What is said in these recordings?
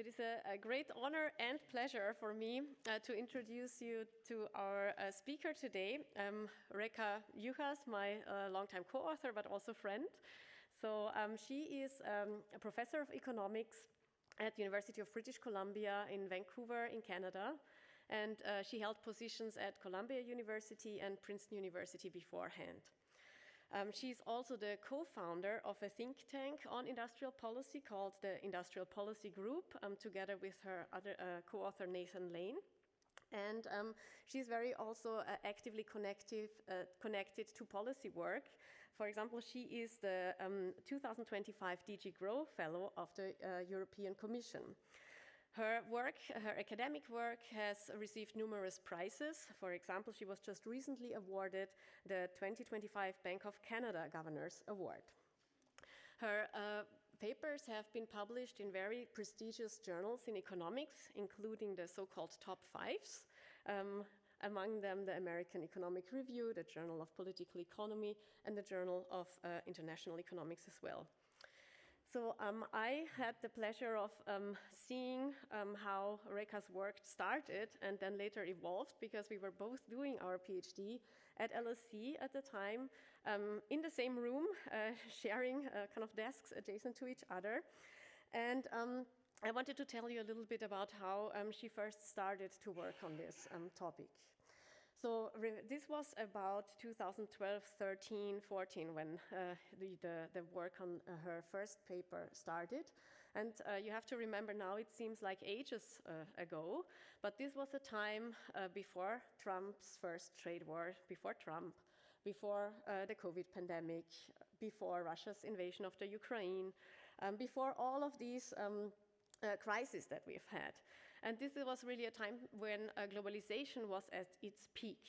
it is a great honor and pleasure for me to introduce you to our speaker today, Réka Juhász, my longtime co-author, but also friend. So she is a professor of economics at the University of British Columbia in Vancouver in Canada. And she held positions at Columbia University and Princeton University beforehand. She's also the co-founder of a think tank on industrial policy called the Industrial Policy Group, together with her other co-author Nathan Lane. And she's very also actively connected to policy work. For example, she is the 2025 DG Grow Fellow of the European Commission. Her work, her academic work, has received numerous prizes. For example, she was just recently awarded the 2025 Bank of Canada Governors Award. Her papers have been published in very prestigious journals in economics, including the so-called top fives, among them the American Economic Review, the Journal of Political Economy, and the Journal of International Economics as well. So I had the pleasure of seeing how Réka's work started and then later evolved, because we were both doing our PhD at LSE at the time, in the same room, sharing kind of desks adjacent to each other. And I wanted to tell you a little bit about how she first started to work on this topic. So this was about 2012, 13, 14 when the work on her first paper started. And you have to remember now it seems like ages ago, but this was a time before Trump's first trade war, before Trump, before the COVID pandemic, before Russia's invasion of the Ukraine, before all of these crisis that we've had. And this was really a time when globalization was at its peak.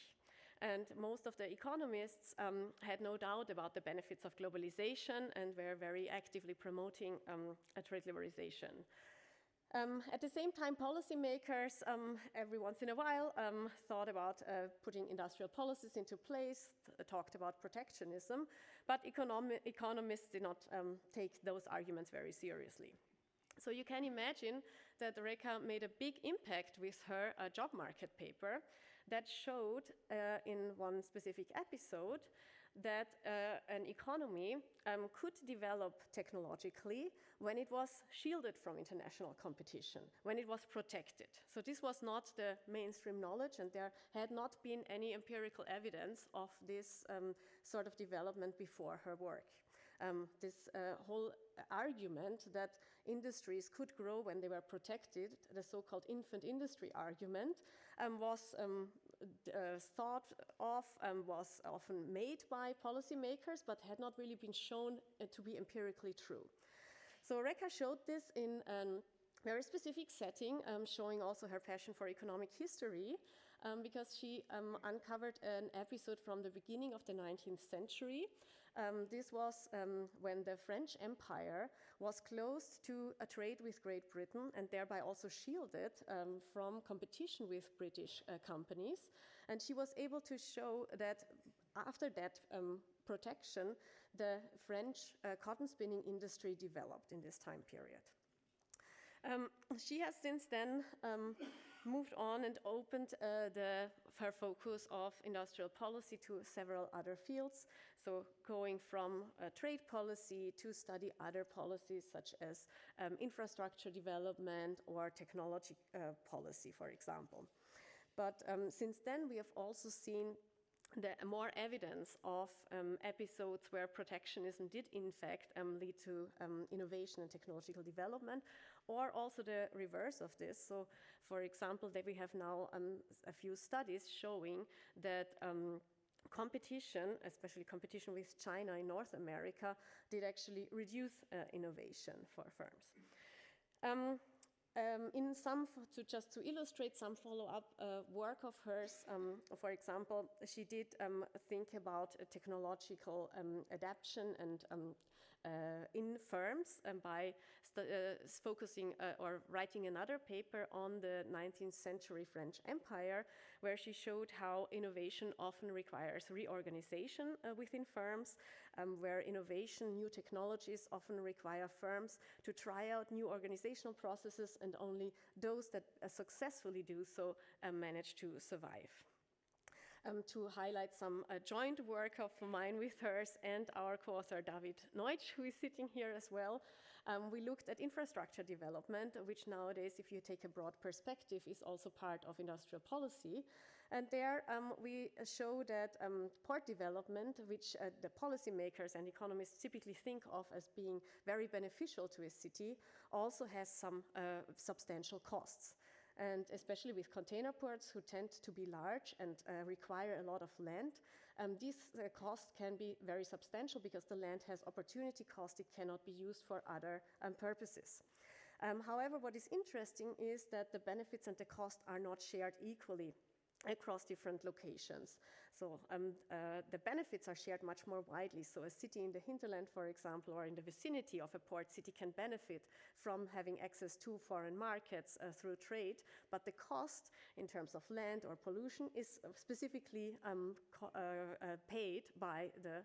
And most of the economists had no doubt about the benefits of globalization and were very actively promoting a trade liberalization. At the same time, policymakers every once in a while thought about putting industrial policies into place, talked about protectionism, but economists did not take those arguments very seriously. So you can imagine that Réka made a big impact with her job market paper that showed in one specific episode that an economy could develop technologically when it was shielded from international competition, when it was protected. So this was not the mainstream knowledge, and there had not been any empirical evidence of this sort of development before her work. This whole argument that industries could grow when they were protected, the so-called infant industry argument, was thought of, was often made by policymakers, but had not really been shown to be empirically true. So Réka showed this in a very specific setting, showing also her passion for economic history, because she uncovered an episode from the beginning of the 19th century. This was when the French Empire was closed to a trade with Great Britain and thereby also shielded from competition with British companies. And she was able to show that after that protection, the French cotton spinning industry developed in this time period. She has since then moved on and opened her focus of industrial policy to several other fields, so going from trade policy to study other policies such as infrastructure development or technology policy, for example. But since then, we have also seen more evidence of episodes where protectionism did in fact lead to innovation and technological development, or also the reverse of this. So, for example, that we have now a few studies showing that competition, especially competition with China in North America, did actually reduce innovation for firms. Just to illustrate some follow-up work of hers, for example, she did think about technological adaptation and in firms by focusing or writing another paper on the 19th century French Empire, where she showed how innovation often requires reorganization within firms, where innovation, new technologies often require firms to try out new organizational processes, and only those that successfully do so manage to survive. To highlight some joint work of mine with hers and our co-author David Neutsch, who is sitting here as well, we looked at infrastructure development, which nowadays, if you take a broad perspective, is also part of industrial policy. And there we show that port development, which the policymakers and economists typically think of as being very beneficial to a city, also has some substantial costs. And especially with container ports, who tend to be large and require a lot of land, these costs can be very substantial because the land has opportunity cost. It cannot be used for other purposes. However, what is interesting is that the benefits and the cost are not shared equally across different locations. So the benefits are shared much more widely. So a city in the hinterland, for example, or in the vicinity of a port city can benefit from having access to foreign markets through trade, but the cost in terms of land or pollution is specifically paid by the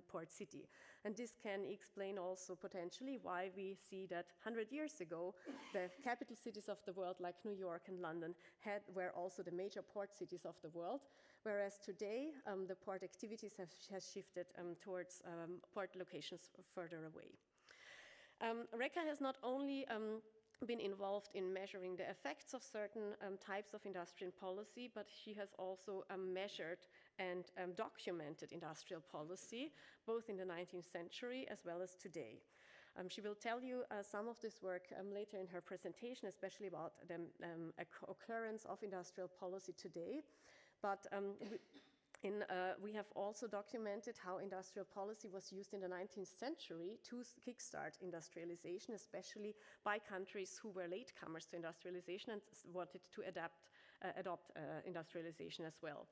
port city. And this can explain also potentially why we see that 100 years ago, the capital cities of the world like New York and London were also the major port cities of the world, whereas today the port activities has shifted towards port locations further away. Réka has not only been involved in measuring the effects of certain types of industrial policy, but she has also measured and documented industrial policy, both in the 19th century as well as today. She will tell you some of this work later in her presentation, especially about the occurrence of industrial policy today. But we have also documented how industrial policy was used in the 19th century to kickstart industrialization, especially by countries who were latecomers to industrialization and wanted to adopt industrialization as well.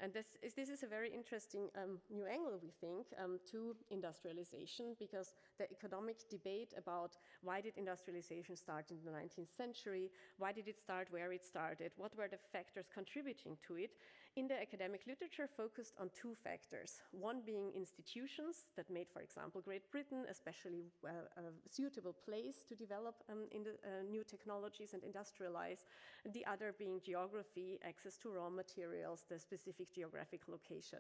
And this is a very interesting new angle, we think, to industrialization, because the economic debate about why did industrialization start in the 19th century, why did it start where it started, what were the factors contributing to it, in the academic literature focused on two factors. One being institutions that made, for example, Great Britain especially a suitable place to develop in the new technologies and industrialize. The other being geography, access to raw materials, the specific geographic location.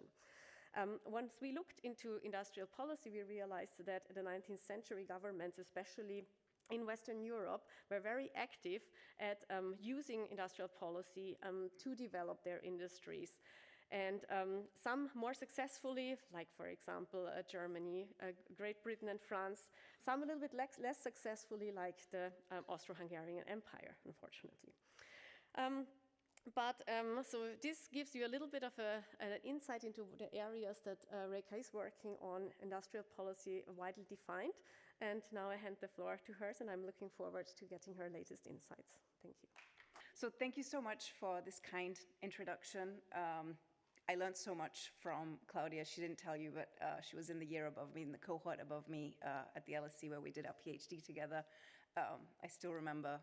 Once we looked into industrial policy, we realized that the 19th century governments, especially in Western Europe, were very active at using industrial policy to develop their industries. And some more successfully, like for example, Germany, Great Britain and France, some a little bit less successfully, like the Austro-Hungarian Empire, unfortunately. So this gives you a little bit of an insight into the areas that Réka is working on, industrial policy widely defined. And now I hand the floor to her, and I'm looking forward to getting her latest insights. Thank you. So thank you so much for this kind introduction. I learned so much from Claudia. She didn't tell you, but she was in the year above me, in the cohort above me at the LSE where we did our PhD together. I still remember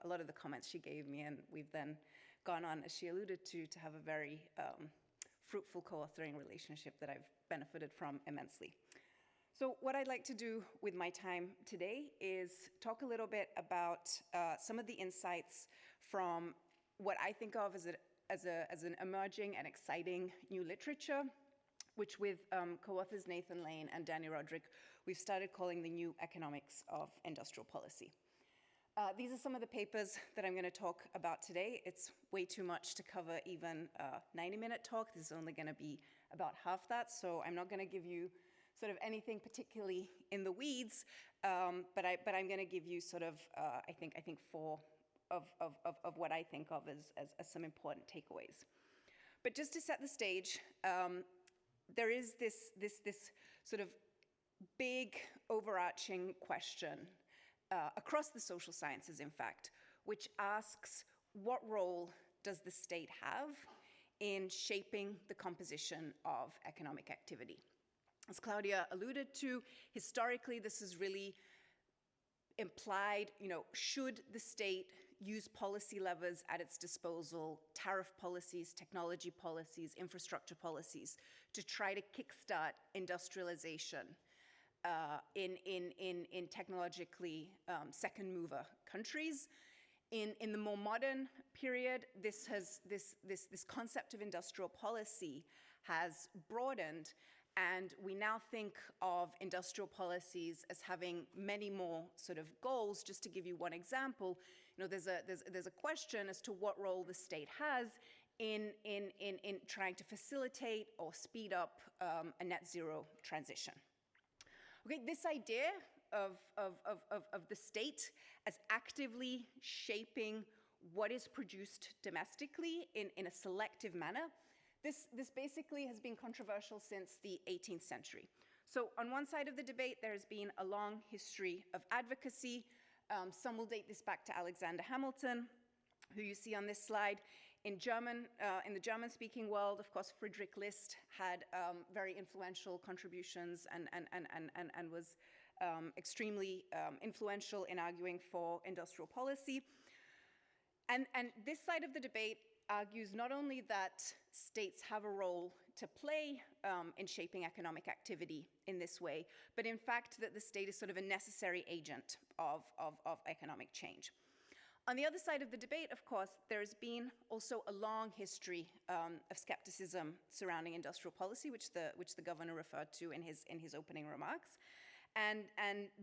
a lot of the comments she gave me, and we've then gone on, as she alluded to have a very fruitful co-authoring relationship that I've benefited from immensely. So what I'd like to do with my time today is talk a little bit about some of the insights from what I think of as an emerging and exciting new literature, which with co-authors Nathan Lane and Danny Roderick, we've started calling the new economics of industrial policy. These are some of the papers that I'm going to talk about today. It's way too much to cover even a 90-minute talk. This is only going to be about half that, so I'm not going to give you sort of anything particularly in the weeds, but I'm going to give you sort of, I think four of what I think of as some important takeaways. But just to set the stage, there is this sort of big overarching question across the social sciences, in fact, which asks, what role does the state have in shaping the composition of economic activity? As Claudia alluded to, historically, this is really implied, should the state use policy levers at its disposal, tariff policies, technology policies, infrastructure policies, to try to kickstart industrialization in technologically second mover countries. In the more modern period, this concept of industrial policy has broadened, and we now think of industrial policies as having many more sort of goals. Just to give you one example, there's a question as to what role the state has in trying to facilitate or speed up a net zero transition. Okay, this idea of the state as actively shaping what is produced domestically in a selective manner, this basically has been controversial since the 18th century. So on one side of the debate, there has been a long history of advocacy. Some will date this back to Alexander Hamilton, who you see on this slide. In the German-speaking world, of course, Friedrich List had very influential contributions and was extremely influential in arguing for industrial policy. And this side of the debate argues not only that states have a role to play in shaping economic activity in this way, but in fact that the state is sort of a necessary agent of economic change. On the other side of the debate, of course, there's been also a long history of skepticism surrounding industrial policy, which the governor referred to in his opening remarks. And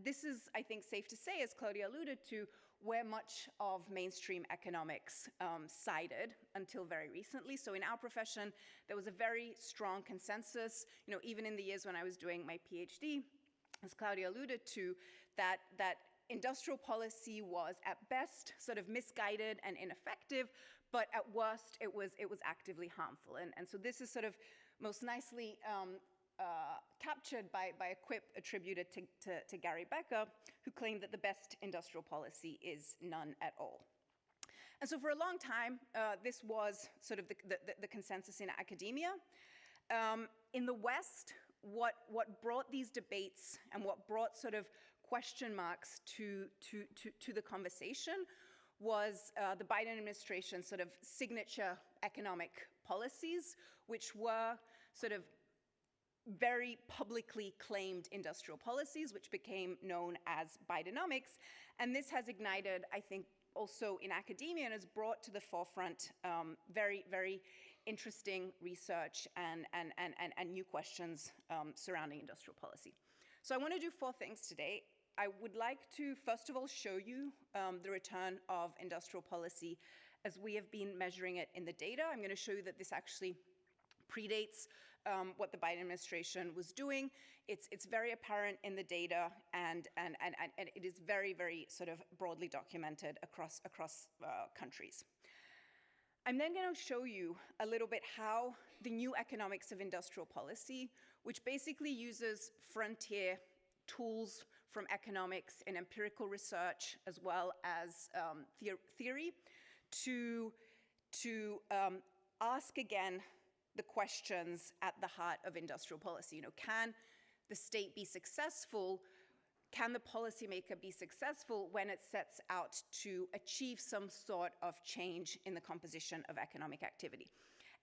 this is, I think, safe to say, as Claudia alluded to, where much of mainstream economics sided until very recently. So in our profession, there was a very strong consensus, even in the years when I was doing my PhD, as Claudia alluded to, that industrial policy was at best sort of misguided and ineffective, but at worst it was actively harmful. And so this is sort of most nicely captured by a quip attributed to Gary Becker, who claimed that the best industrial policy is none at all. And so for a long time, this was sort of the consensus in academia. In the West, what brought these debates and what brought sort of question marks to the conversation was the Biden administration's sort of signature economic policies, which were sort of very publicly claimed industrial policies, which became known as Bidenomics. And this has ignited, I think, also in academia, and has brought to the forefront very, very interesting research and new questions surrounding industrial policy. So I want to do 4 things today. I would like to, first of all, show you the return of industrial policy as we have been measuring it in the data. I'm going to show you that this actually predates what the Biden administration was doing. It's very apparent in the data, and it is very, very sort of broadly documented across countries. I'm then going to show you a little bit how the new economics of industrial policy, which basically uses frontier tools from economics and empirical research as well as theory, to ask again the questions at the heart of industrial policy. Can the state be successful? Can the policymaker be successful when it sets out to achieve some sort of change in the composition of economic activity?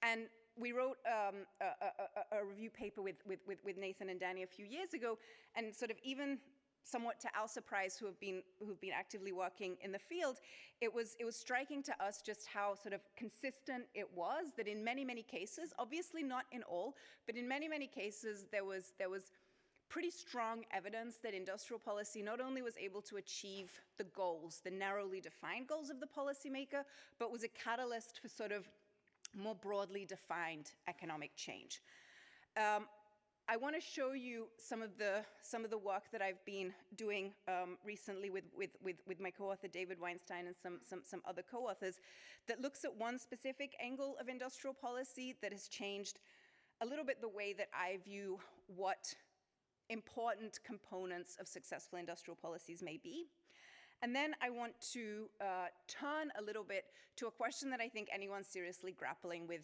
And we wrote a review paper with Nathan and Danny a few years ago, and sort of even somewhat to our surprise, who've been actively working in the field, it was striking to us just how sort of consistent it was, that in many cases, obviously not in all, but in many cases there was pretty strong evidence that industrial policy not only was able to achieve the goals, the narrowly defined goals of the policymaker, but was a catalyst for sort of more broadly defined economic change. I want to show you some of the work that I've been doing recently with my co-author David Weinstein and some other co-authors that looks at one specific angle of industrial policy that has changed a little bit the way that I view what important components of successful industrial policies may be. And then I want to turn a little bit to a question that I think anyone seriously grappling with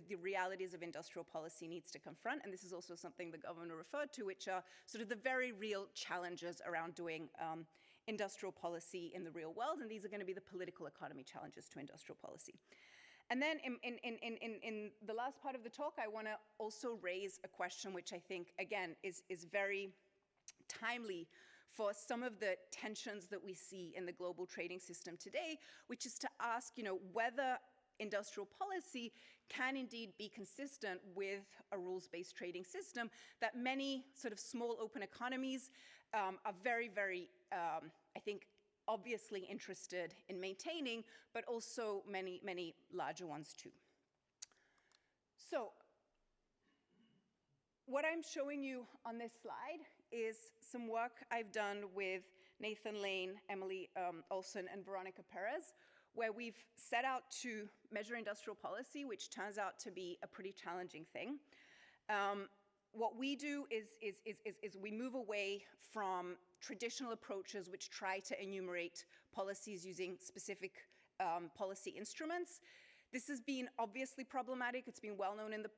the realities of industrial policy needs to confront. And this is also something the governor referred to, which are sort of the very real challenges around doing industrial policy in the real world. And these are going to be the political economy challenges to industrial policy. And then in the last part of the talk, I want to also raise a question which I think, again, is very timely for some of the tensions that we see in the global trading system today, which is to ask, whether industrial policy can indeed be consistent with a rules-based trading system that many sort of small open economies are very, very, I think, obviously interested in maintaining, but also many, many larger ones too. So what I'm showing you on this slide is some work I've done with Nathan Lane, Emily Olson, and Veronica Perez, where we've set out to measure industrial policy, which turns out to be a pretty challenging thing. What we do is we move away from traditional approaches which try to enumerate policies using specific policy instruments. This has been obviously problematic. It's been well known in the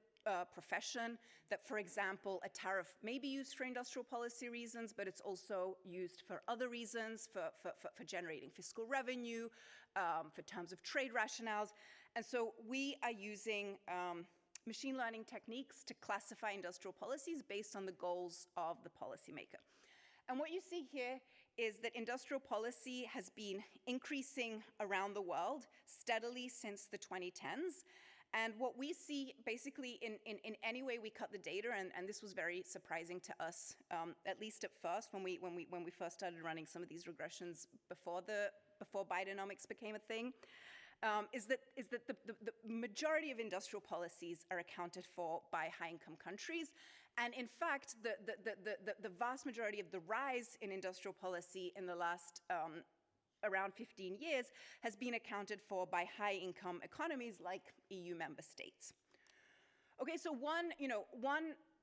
profession that, for example, a tariff may be used for industrial policy reasons, but it's also used for other reasons, for generating fiscal revenue, for terms of trade rationales. And so we are using machine learning techniques to classify industrial policies based on the goals of the policymaker. And what you see here is that industrial policy has been increasing around the world steadily since the 2010s. And what we see basically in any way we cut the data, and this was very surprising to us, at least at first when we first started running some of these regressions before Bidenomics became a thing, is that the majority of industrial policies are accounted for by high-income countries. And in fact, the vast majority of the rise in industrial policy in the last around 15 years has been accounted for by high-income economies like EU member states. Okay, so one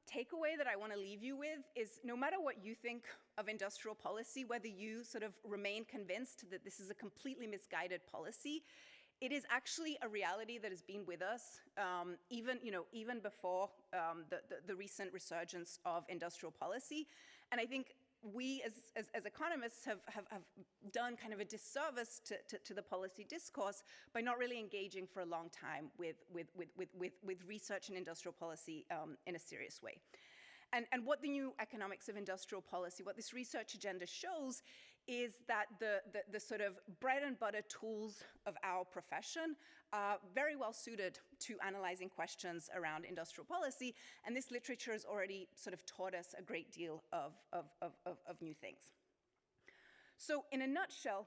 takeaway that I want to leave you with is no matter what you think of industrial policy, whether you sort of remain convinced that this is a completely misguided policy, it is actually a reality that has been with us even before the recent resurgence of industrial policy. And I think we as economists have done kind of a disservice to the policy discourse by not really engaging for a long time with research in industrial policy in a serious way. And what the new economics of industrial policy, what this research agenda shows is that the sort of bread and butter tools of our profession are very well suited to analyzing questions around industrial policy, and this literature has already sort of taught us a great deal of new things. So in a nutshell,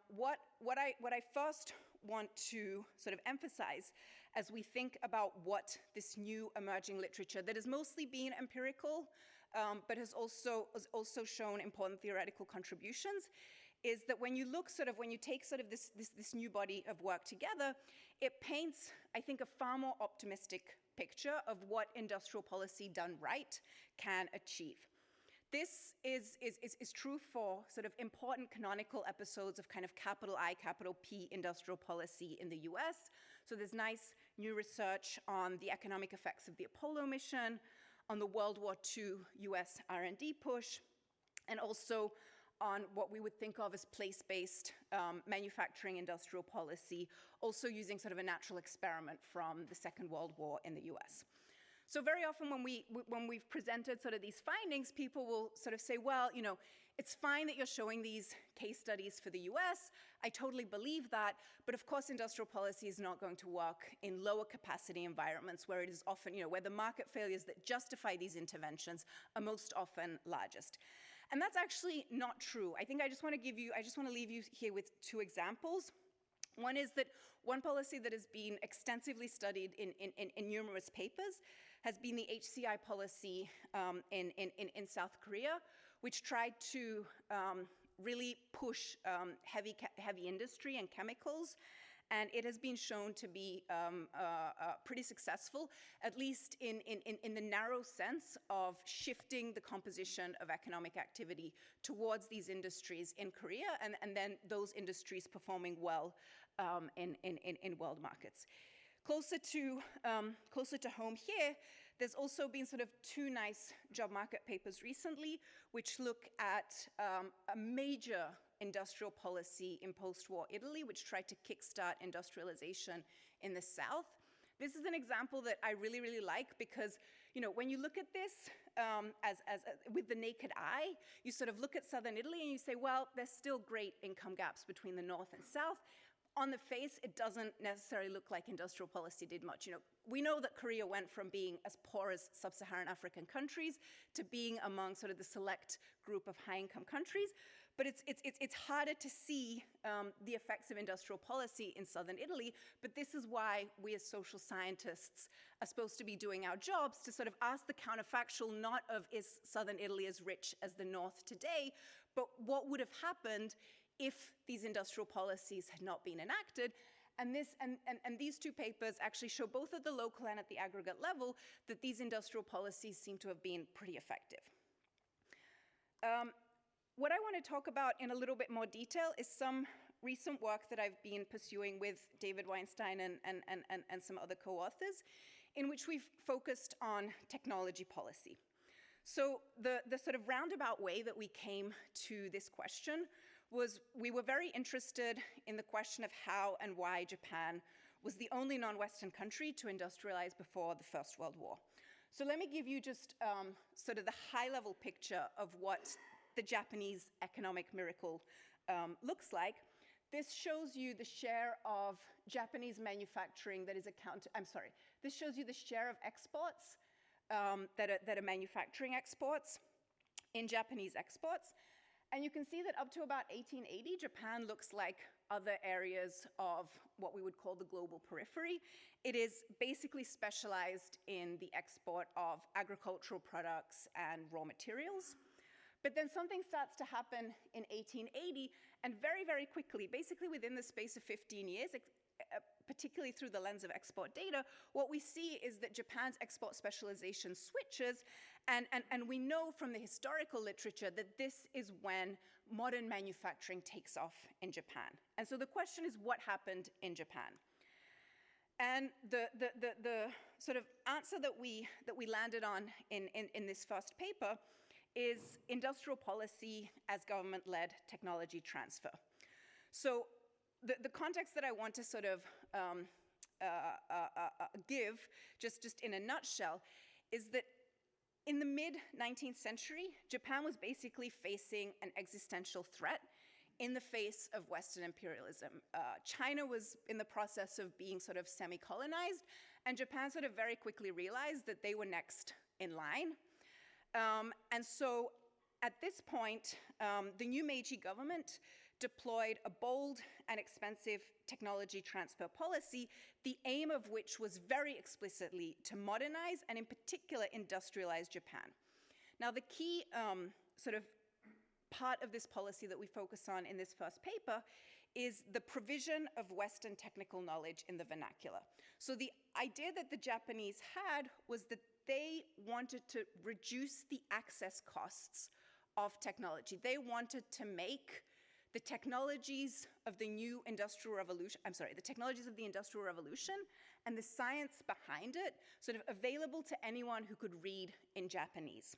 what I first want to sort of emphasize as we think about what this new emerging literature that has mostly been empirical, but has also shown important theoretical contributions, is that when you take sort of this new body of work together, it paints, I think, a far more optimistic picture of what industrial policy done right can achieve. This is true for sort of important canonical episodes of kind of capital I, capital P industrial policy in the US. So there's nice new research on the economic effects of the Apollo mission, on the World War II US R&D push, and also on what we would think of as place-based manufacturing industrial policy, also using sort of a natural experiment from the Second World War in the US. So very often when we've presented sort of these findings, people will sort of say, well, it's fine that you're showing these case studies for the US. I totally believe that. But of course, industrial policy is not going to work in lower capacity environments where it is often, where the market failures that justify these interventions are most often largest. And that's actually not true. I think I just want to leave you here with two examples. One is that one policy that has been extensively studied in numerous papers has been the HCI policy in South Korea, which tried to really push heavy industry and chemicals And it has been shown to be pretty successful, at least in the narrow sense of shifting the composition of economic activity towards these industries in Korea, and then those industries performing well in world markets. Closer to home here, there's also been sort of two nice job market papers recently, which look at a major industrial policy in post-war Italy, which tried to kickstart industrialization in the South. This is an example that I really, really like because, when you look at this with the naked eye, you sort of look at southern Italy and you say, well, there's still great income gaps between the North and South. On the face, it doesn't necessarily look like industrial policy did much. We know that Korea went from being as poor as sub-Saharan African countries to being among sort of the select group of high-income countries. But it's harder to see the effects of industrial policy in southern Italy. But this is why we as social scientists are supposed to be doing our jobs to sort of ask the counterfactual, not of is southern Italy as rich as the North today, but what would have happened if these industrial policies had not been enacted. And these two papers actually show both at the local and at the aggregate level that these industrial policies seem to have been pretty effective. What I want to talk about in a little bit more detail is some recent work that I've been pursuing with David Weinstein and some other co-authors, in which we've focused on technology policy. So the sort of roundabout way that we came to this question was we were very interested in the question of how and why Japan was the only non-Western country to industrialize before the First World War. So let me give you just sort of the high-level picture of what the Japanese economic miracle looks like. This shows you the share of Japanese manufacturing that is this shows you the share of exports that are manufacturing exports in Japanese exports. And you can see that up to about 1880, Japan looks like other areas of what we would call the global periphery. It is basically specialized in the export of agricultural products and raw materials. But then something starts to happen in 1880, and very, very quickly, basically within the space of 15 years, particularly through the lens of export data, what we see is that Japan's export specialization switches, and we know from the historical literature that this is when modern manufacturing takes off in Japan. And so the question is, what happened in Japan? And the sort of answer that we landed on in this first paper is industrial policy as government-led technology transfer. So the context that I want to sort of give, just in a nutshell, is that in the mid-19th century, Japan was basically facing an existential threat in the face of Western imperialism. China was in the process of being sort of semi-colonized, and Japan sort of very quickly realized that they were next in line. And so at this point, the new Meiji government deployed a bold and expensive technology transfer policy, the aim of which was very explicitly to modernize and in particular industrialize Japan. Now the key sort of part of this policy that we focus on in this first paper is the provision of Western technical knowledge in the vernacular. So the idea that the Japanese had was that they wanted to reduce the access costs of technology. They wanted to make the technologies of the new industrial revolution, the technologies of the Industrial Revolution and the science behind it sort of available to anyone who could read in Japanese.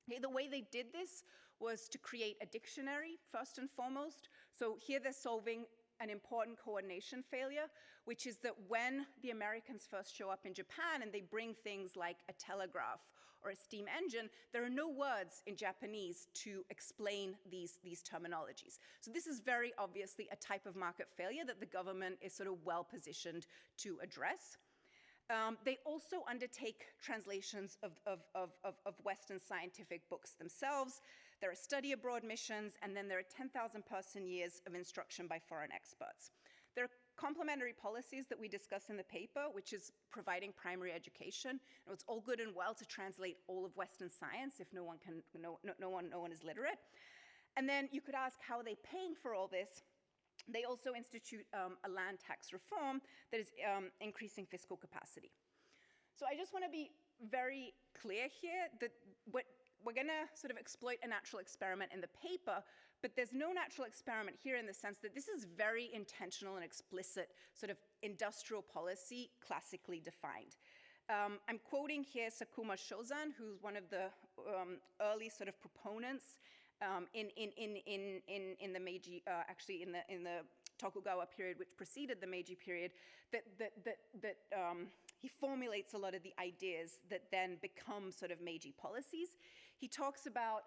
Okay, the way they did this was to create a dictionary, first and foremost. So here they're solving an important coordination failure, which is that when the Americans first show up in Japan and they bring things like a telegraph or a steam engine, there are no words in Japanese to explain these terminologies. So this is very obviously a type of market failure that the government is sort of well positioned to address. They also undertake translations of Western scientific books themselves. There are study abroad missions, and then there are 10,000 person years of instruction by foreign experts. There are complementary policies that we discuss in the paper, which is providing primary education. And it's all good and well to translate all of Western science if no one is literate. And then you could ask, how are they paying for all this? they also institute a land tax reform that is increasing fiscal capacity. So I just want to be very clear here that we're going to sort of exploit a natural experiment in the paper, but there's no natural experiment here in the sense that this is very intentional and explicit sort of industrial policy classically defined. I'm quoting here Sakuma Shozan, who's one of the early sort of proponents in the Meiji, actually in the Tokugawa period, which preceded the Meiji period, that he formulates a lot of the ideas that then become sort of Meiji policies. He talks about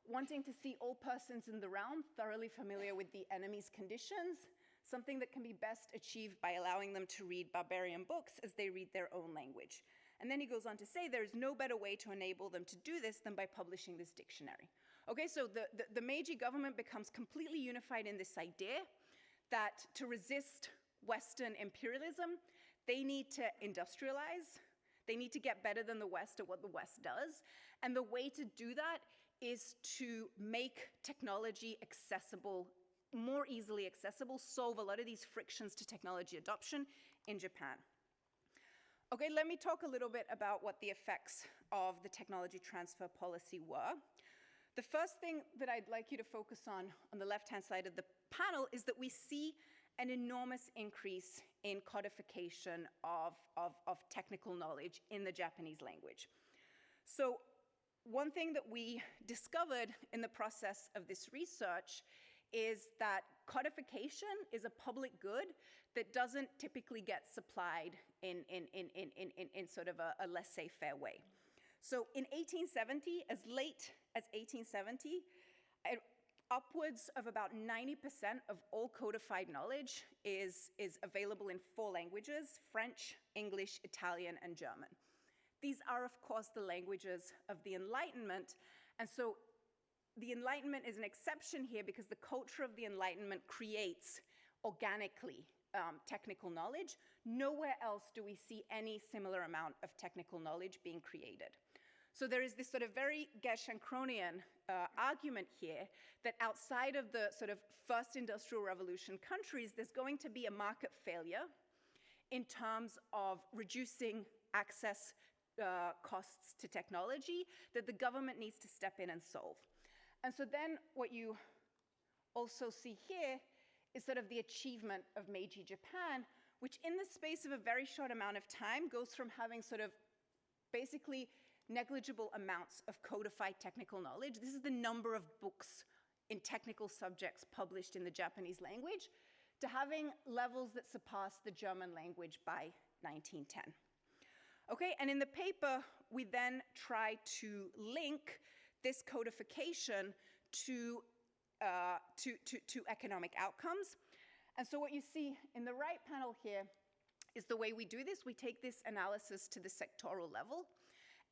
wanting to see all persons in the realm thoroughly familiar with the enemy's conditions, something that can be best achieved by allowing them to read barbarian books as they read their own language. And then he goes on to say there is no better way to enable them to do this than by publishing this dictionary. Okay, so the Meiji government becomes completely unified in this idea that to resist Western imperialism, they need to industrialize. They need to get better than the West at what the West does. And the way to do that is to make technology accessible, more easily accessible, solve a lot of these frictions to technology adoption in Japan. Okay, let me talk a little bit about what the effects of the technology transfer policy were. The first thing that I'd like you to focus on the left-hand side of the panel is that we see an enormous increase in codification of technical knowledge in the Japanese language. So one thing that we discovered in the process of this research is that codification is a public good that doesn't typically get supplied in sort of a laissez-faire way. So in 1870, as late as 1870, upwards of about 90% of all codified knowledge is available in 4 languages: French, English, Italian, and German. These are, of course, the languages of the Enlightenment. And so the Enlightenment is an exception here because the culture of the Enlightenment creates organically technical knowledge. Nowhere else do we see any similar amount of technical knowledge being created. So there is this sort of very Gerschenkronean argument here that outside of the sort of first industrial revolution countries, there's going to be a market failure in terms of reducing access costs to technology that the government needs to step in and solve. And so then what you also see here is sort of the achievement of Meiji Japan, which in the space of a very short amount of time goes from having sort of basically negligible amounts of codified technical knowledge. This is the number of books in technical subjects published in the Japanese language, to having levels that surpass the German language by 1910. Okay, and in the paper, we then try to link this codification to economic outcomes. And so what you see in the right panel here is the way we do this. We take this analysis to the sectoral level.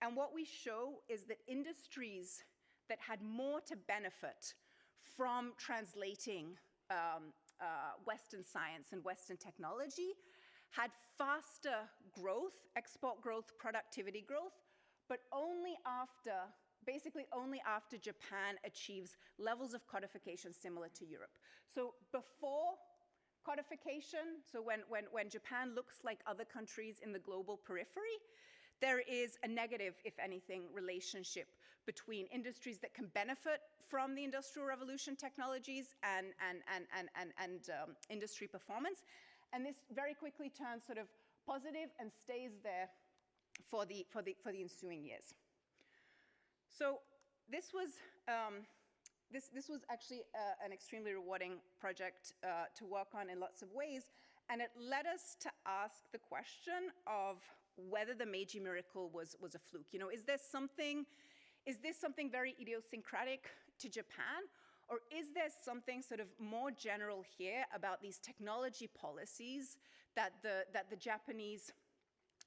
And what we show is that industries that had more to benefit from translating Western science and Western technology had faster growth, export growth, productivity growth, but basically only after Japan achieves levels of codification similar to Europe. So before codification, so when Japan looks like other countries in the global periphery, there is a negative, if anything, relationship between industries that can benefit from the Industrial Revolution technologies and industry performance. And this very quickly turns sort of positive and stays there for the ensuing years. So this was actually an extremely rewarding project to work on in lots of ways, and it led us to ask the question of whether the Meiji miracle was a fluke. You know, is this something very idiosyncratic to Japan, or is there something sort of more general here about these technology policies that the Japanese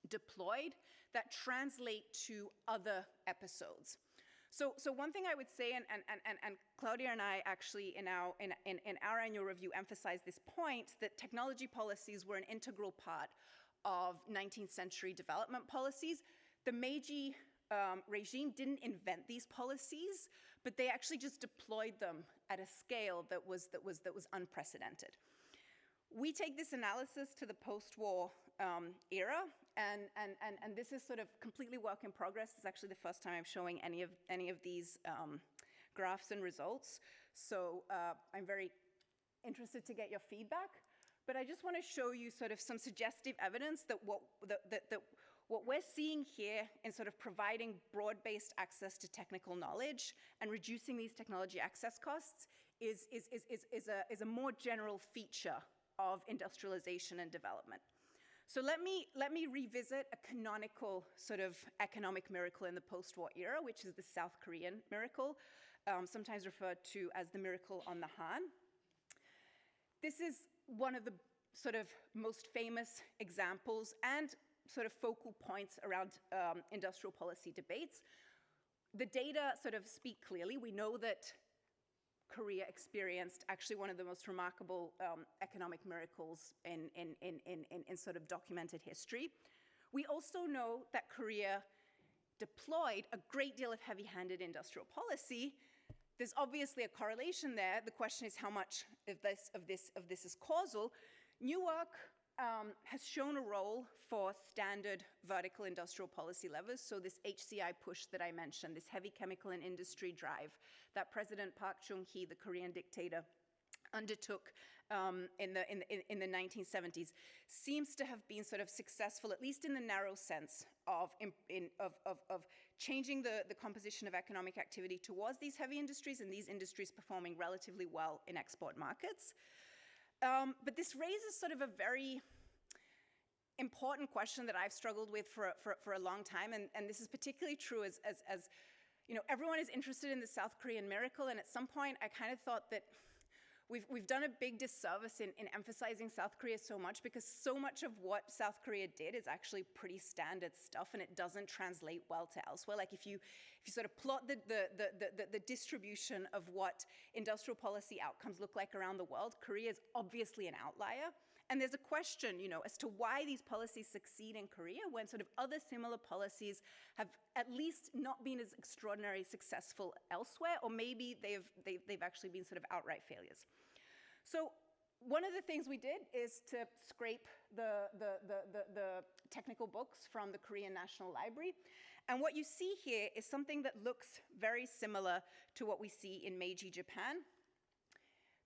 deployed that translate to other episodes? So one thing I would say, and Claudia and I actually in our annual review emphasized this point, that technology policies were an integral part of 19th century development policies. The Meiji regime didn't invent these policies, but they actually just deployed them at a scale that was unprecedented. We take this analysis to the post-war era, and this is sort of completely work in progress. It's actually the first time I'm showing any of these graphs and results. So I'm very interested to get your feedback. But I just want to show you sort of some suggestive evidence that what we're seeing here in sort of providing broad-based access to technical knowledge and reducing these technology access costs is a more general feature of industrialization and development. So let me revisit a canonical sort of economic miracle in the post-war era, which is the South Korean miracle, sometimes referred to as the miracle on the Han. This is one of the sort of most famous examples and sort of focal points around industrial policy debates. The data sort of speak clearly. We know that Korea experienced actually one of the most remarkable economic miracles in sort of documented history. We also know that Korea deployed a great deal of heavy-handed industrial policy. There's obviously a correlation there. The question is how much of this is causal. Newark has shown a role for standard vertical industrial policy levers. So this HCI push that I mentioned, this heavy chemical and industry drive that President Park Chung-hee, the Korean dictator, undertook in the 1970s, seems to have been sort of successful, at least in the narrow sense of changing the composition of economic activity towards these heavy industries, and these industries performing relatively well in export markets. But this raises sort of a very important question that I've struggled with for a long time, and this is particularly true as you know, everyone is interested in the South Korean miracle, and at some point I kind of thought that we've done a big disservice in emphasizing South Korea so much, because so much of what South Korea did is actually pretty standard stuff, and it doesn't translate well to elsewhere. Like if you sort of plot the distribution of what industrial policy outcomes look like around the world, Korea is obviously an outlier. And there's a question, you know, as to why these policies succeed in Korea when sort of other similar policies have at least not been as extraordinarily successful elsewhere, or maybe they've actually been sort of outright failures. So one of the things we did is to scrape the technical books from the Korean National Library. And what you see here is something that looks very similar to what we see in Meiji Japan.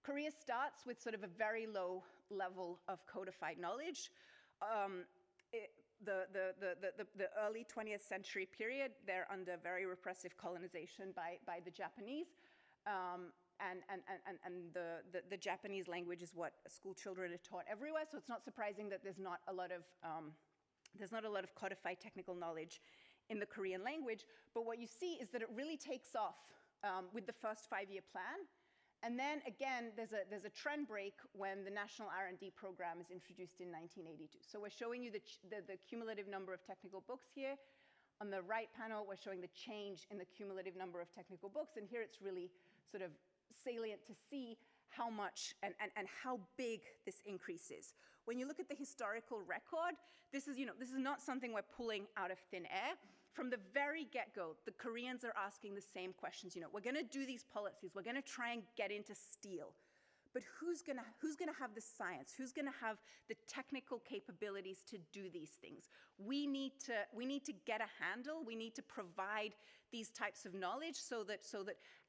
Korea starts with sort of a very low level of codified knowledge. The early 20th century period, they're under very repressive colonization by the Japanese. And the Japanese language is what school children are taught everywhere, so it's not surprising that there's not a lot of codified technical knowledge in the Korean language. But what you see is that it really takes off with the first 5-year plan. And then again, there's a trend break when the National R&D program is introduced in 1982. So we're showing you the cumulative number of technical books here. On the right panel, we're showing the change in the cumulative number of technical books. And here it's really sort of salient to see how much and how big this increase is. When you look at the historical record, this is not something we're pulling out of thin air. From the very get-go, the Koreans are asking the same questions. You know, we're going to do these policies. We're going to try and get into steel. But who's going to have the science? Who's going to have the technical capabilities to do these things? We need to get a handle. We need to provide these types of knowledge so that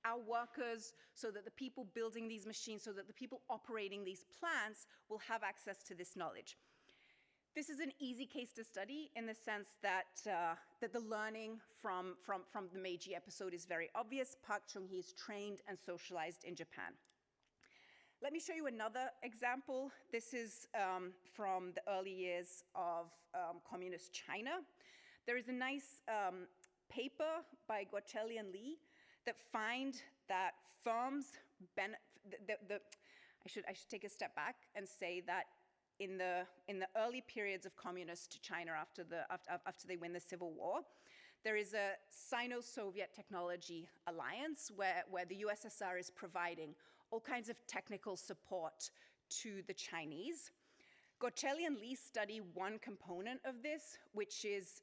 our workers, so that the people building these machines, so that the people operating these plants will have access to this knowledge. This is an easy case to study in the sense that the learning from the Meiji episode is very obvious. Park Chung-hee is trained and socialized in Japan. Let me show you another example. This is from the early years of communist China. There is a nice paper by Guocelli and Li that find that firms I should take a step back and say that in the early periods of communist China after they win the Civil War, there is a Sino-Soviet technology alliance where the USSR is providing all kinds of technical support to the Chinese. Guocelli and Li study one component of this, which is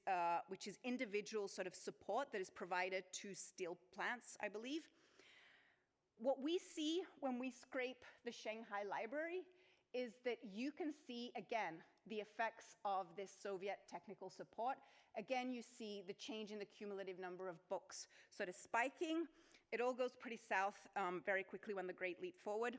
individual sort of support that is provided to steel plants, I believe. What we see when we scrape the Shanghai Library is that you can see, again, the effects of this Soviet technical support. Again, you see the change in the cumulative number of books sort of spiking. It all goes pretty south very quickly when the Great Leap Forward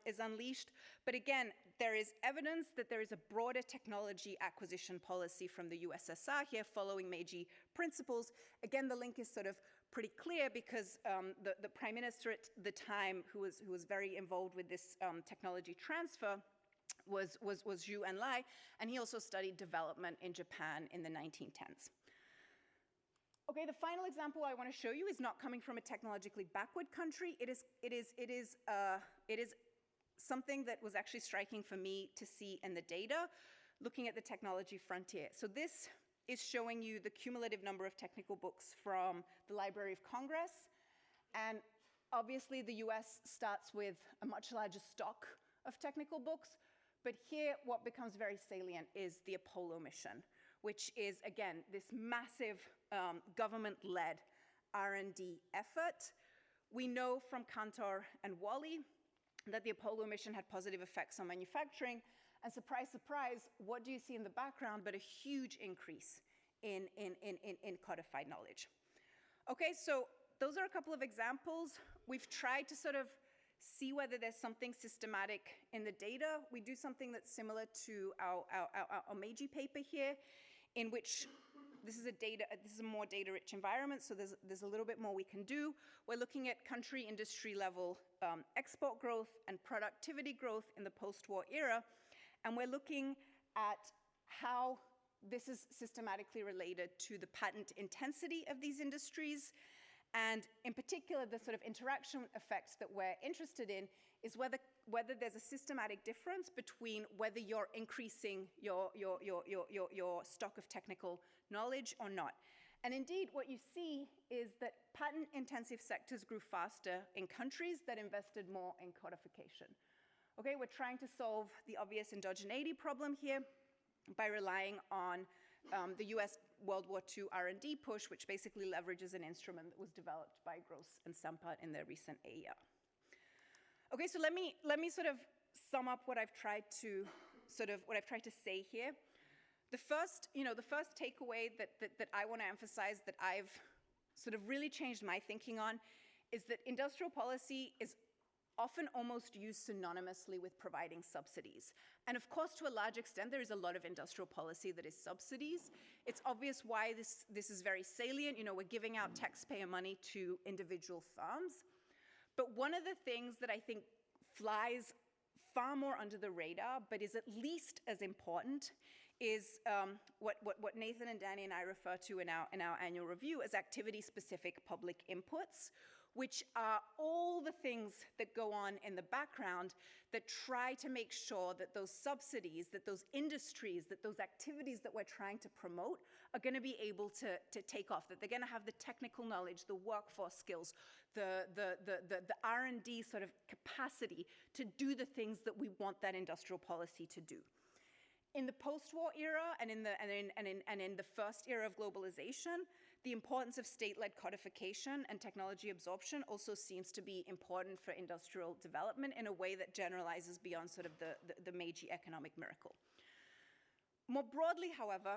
is unleashed. But again, there is evidence that there is a broader technology acquisition policy from the USSR here following Meiji principles. Again, the link is sort of pretty clear because the prime minister at the time who was very involved with this technology transfer was Zhu Enlai, and he also studied development in Japan in the 1910s. Okay, the final example I want to show you is not coming from a technologically backward country. It is something that was actually striking for me to see in the data, looking at the technology frontier. So this is showing you the cumulative number of technical books from the Library of Congress. And obviously, the US starts with a much larger stock of technical books. But here, what becomes very salient is the Apollo mission, which is, again, this massive government-led R&D effort. We know from Cantor and Wally that the Apollo mission had positive effects on manufacturing. And surprise, surprise, what do you see in the background but a huge increase in codified knowledge? Okay, so those are a couple of examples. We've tried to sort of see whether there's something systematic in the data. We do something that's similar to our Meiji paper here, in which this is a more data-rich environment, so there's a little bit more we can do. We're looking at country industry level export growth and productivity growth in the post-war era, and we're looking at how this is systematically related to the patent intensity of these industries. And in particular, the sort of interaction effects that we're interested in is whether there's a systematic difference between whether you're increasing your stock of technical knowledge or not. And indeed, what you see is that patent-intensive sectors grew faster in countries that invested more in codification. Okay, we're trying to solve the obvious endogeneity problem here by relying on the US World War II R&D push, which basically leverages an instrument that was developed by Gross and Sampard in their recent AER. Okay, so let me sort of sum up what I've tried to say here. The first takeaway that I want to emphasize, that I've sort of really changed my thinking on, is that industrial policy is often almost used synonymously with providing subsidies. And of course, to a large extent, there is a lot of industrial policy that is subsidies. It's obvious why this is very salient. You know, we're giving out taxpayer money to individual firms. But one of the things that I think flies far more under the radar, but is at least as important, is what Nathan and Danny and I refer to in our annual review as activity-specific public inputs, which are all the things that go on in the background that try to make sure that those subsidies, that those industries, that those activities that we're trying to promote are going to be able to take off, that they're going to have the technical knowledge, the workforce skills, the R&D sort of capacity to do the things that we want that industrial policy to do. In the post-war era and in the first era of globalization, the importance of state-led codification and technology absorption also seems to be important for industrial development in a way that generalizes beyond sort of the Meiji economic miracle. More broadly, however,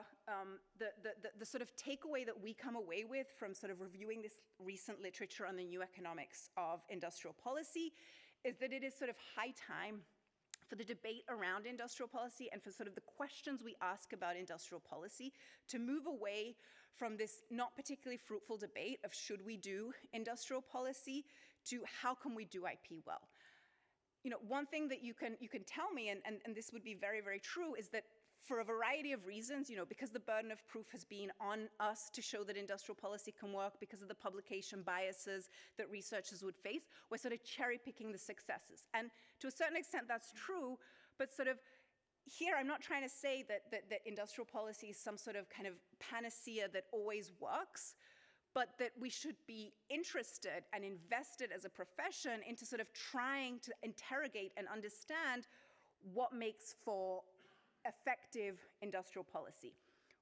the sort of takeaway that we come away with from sort of reviewing this recent literature on the new economics of industrial policy is that it is sort of high time for the debate around industrial policy and for sort of the questions we ask about industrial policy to move away from this not particularly fruitful debate of should we do industrial policy to how can we do IP well. You know, one thing that you can tell me, and this would be very, very true, is that for a variety of reasons, you know, because the burden of proof has been on us to show that industrial policy can work, because of the publication biases that researchers would face, we're sort of cherry-picking the successes. And to a certain extent, that's true, but sort of here, I'm not trying to say that industrial policy is some sort of kind of panacea that always works, but that we should be interested and invested as a profession into sort of trying to interrogate and understand what makes for effective industrial policy.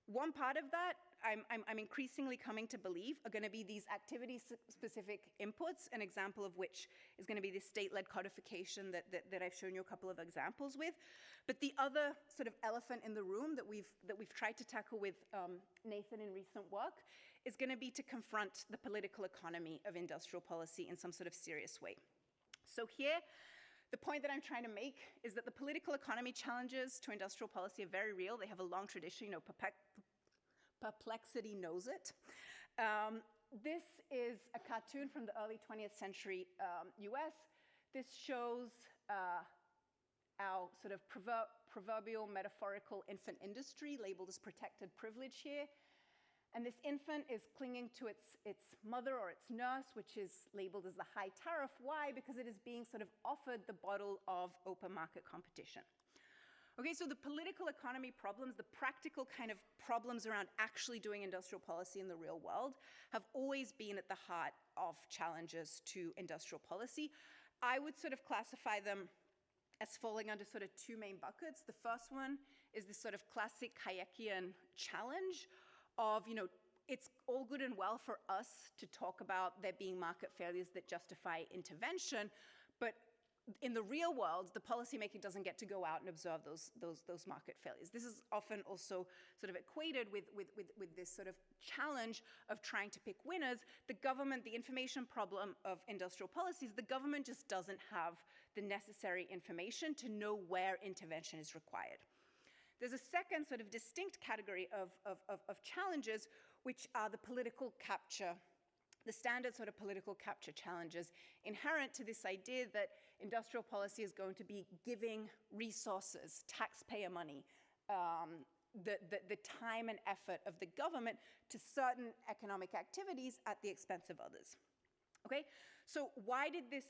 One part of that, I'm increasingly coming to believe are going to be these activity-specific inputs, an example of which is going to be the state-led codification that I've shown you a couple of examples with. But the other sort of elephant in the room that we've tried to tackle with Nathan in recent work is going to be to confront the political economy of industrial policy in some sort of serious way. So here, the point that I'm trying to make is that the political economy challenges to industrial policy are very real. They have a long tradition, you know, perplexity knows it. This is a cartoon from the early 20th century US. This shows our sort of proverbial metaphorical infant industry labeled as protected privilege here. And this infant is clinging to its mother or its nurse, which is labeled as the high tariff. Why? Because it is being sort of offered the bottle of open market competition. Okay, so the political economy problems, the practical kind of problems around actually doing industrial policy in the real world have always been at the heart of challenges to industrial policy. I would sort of classify them as falling under sort of two main buckets. The first one is this sort of classic Hayekian challenge of, you know, it's all good and well for us to talk about there being market failures that justify intervention, but in the real world, the policymaker doesn't get to go out and observe those market failures. This is often also sort of equated with this sort of challenge of trying to pick winners. The government, the information problem of industrial policies, the government just doesn't have the necessary information to know where intervention is required. There's a second sort of distinct category of challenges, which are the political capture, the standard sort of political capture challenges inherent to this idea that industrial policy is going to be giving resources, taxpayer money, the time and effort of the government to certain economic activities at the expense of others. Okay, so why did this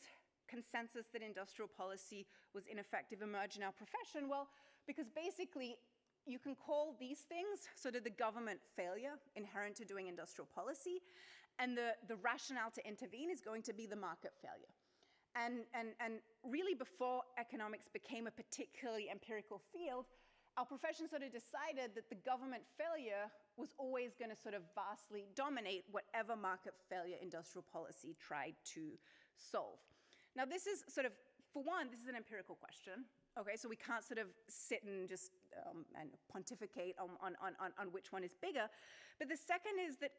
consensus that industrial policy was ineffective emerge in our profession? Well, because basically you can call these things sort of the government failure inherent to doing industrial policy, and the rationale to intervene is going to be the market failure. And really before economics became a particularly empirical field, our profession sort of decided that the government failure was always going to sort of vastly dominate whatever market failure industrial policy tried to solve. Now this is sort of, for one, this is an empirical question. Okay, so we can't sort of sit and just and pontificate on which one is bigger. But the second is that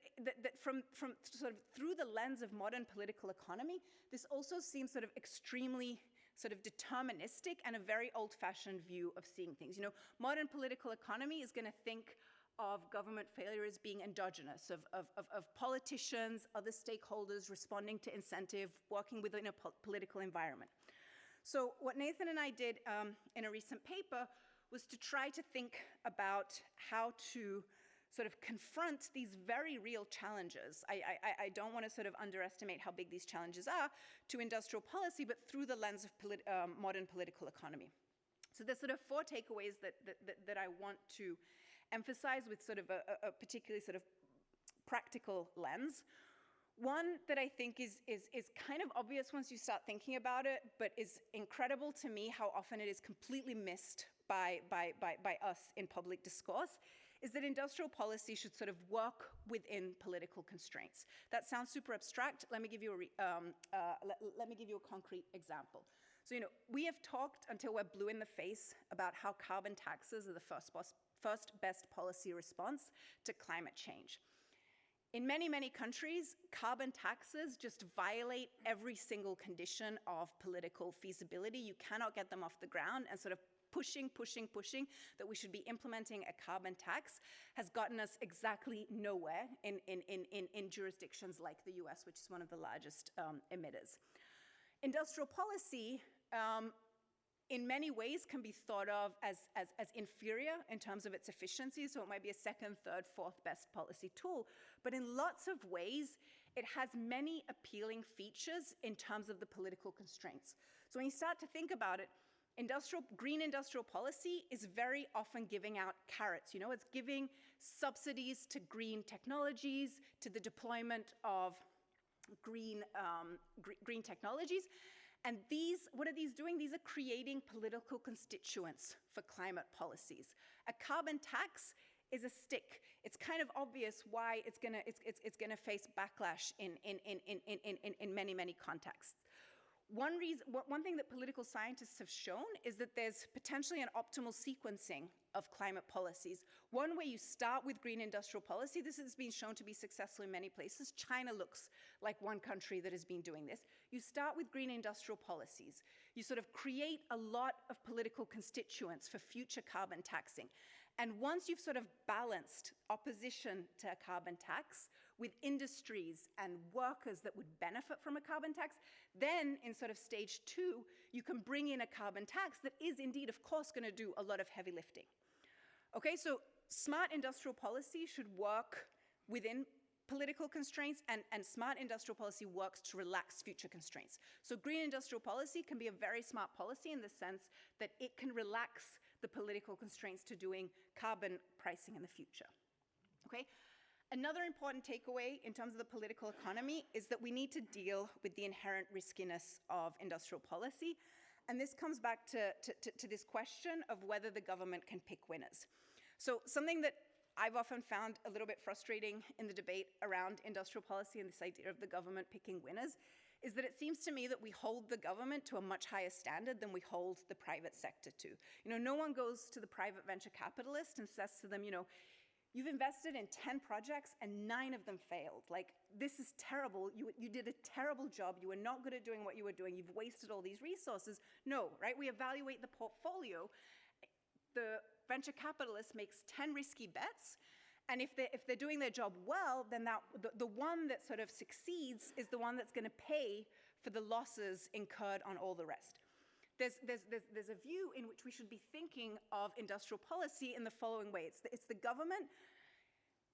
from sort of through the lens of modern political economy, this also seems sort of extremely sort of deterministic and a very old-fashioned view of seeing things. You know, modern political economy is going to think of government failure as being endogenous, of politicians, other stakeholders responding to incentive, working within a political environment. So what Nathan and I did in a recent paper was to try to think about how to sort of confront these very real challenges. I don't want to sort of underestimate how big these challenges are to industrial policy, but through the lens of modern political economy. So there's sort of four takeaways that I want to emphasize with sort of a particularly sort of practical lens. One that I think is kind of obvious once you start thinking about it, but is incredible to me how often it is completely missed by us in public discourse, is that industrial policy should sort of work within political constraints. That sounds super abstract. Let me give you a concrete example. So, you know, we have talked until we're blue in the face about how carbon taxes are the first best policy response to climate change. In many, many countries, carbon taxes just violate every single condition of political feasibility. You cannot get them off the ground, and sort of pushing that we should be implementing a carbon tax has gotten us exactly nowhere in jurisdictions like the US, which is one of the largest emitters. Industrial policy, in many ways, can be thought of as inferior in terms of its efficiency, so it might be a second, third, fourth best policy tool. But in lots of ways, it has many appealing features in terms of the political constraints. So when you start to think about it, green industrial policy is very often giving out carrots. You know, it's giving subsidies to green technologies, to the deployment of green technologies. And what are these doing? These are creating political constituents for climate policies. A carbon tax is a stick. It's kind of obvious why it's gonna face backlash in many contexts. One thing that political scientists have shown is that there's potentially an optimal sequencing of climate policies. One where you start with green industrial policy. This has been shown to be successful in many places. China looks like one country that has been doing this. You start with green industrial policies. You sort of create a lot of political constituents for future carbon taxing. And once you've sort of balanced opposition to a carbon tax with industries and workers that would benefit from a carbon tax, then in sort of stage 2, you can bring in a carbon tax that is indeed, of course, going to do a lot of heavy lifting. Okay, so smart industrial policy should work within political constraints, and smart industrial policy works to relax future constraints. So green industrial policy can be a very smart policy in the sense that it can relax the political constraints to doing carbon pricing in the future. Okay? Another important takeaway in terms of the political economy is that we need to deal with the inherent riskiness of industrial policy. And this comes back to this question of whether the government can pick winners. So something that I've often found a little bit frustrating in the debate around industrial policy and this idea of the government picking winners is that it seems to me that we hold the government to a much higher standard than we hold the private sector to. You know, no one goes to the private venture capitalist and says to them, you know, you've invested in 10 projects and 9 of them failed. Like, this is terrible. You did a terrible job. You were not good at doing what you were doing. You've wasted all these resources. No, right? We evaluate the portfolio. The venture capitalist makes 10 risky bets, and if they're doing their job well, then the one that sort of succeeds is the one that's going to pay for the losses incurred on all the rest. There's a view in which we should be thinking of industrial policy in the following way. It's the government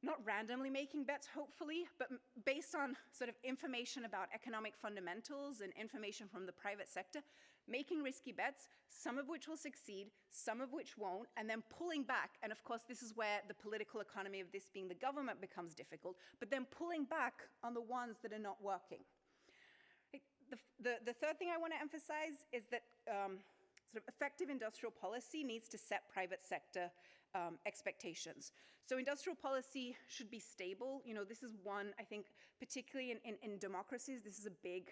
not randomly making bets, hopefully, but based on sort of information about economic fundamentals and information from the private sector, making risky bets, some of which will succeed, some of which won't, and then pulling back. And of course, this is where the political economy of this being the government becomes difficult, but then pulling back on the ones that are not working. The third thing I want to emphasize is that sort of effective industrial policy needs to set private sector expectations. So industrial policy should be stable. You know, this is one, I think, particularly in democracies, this is a big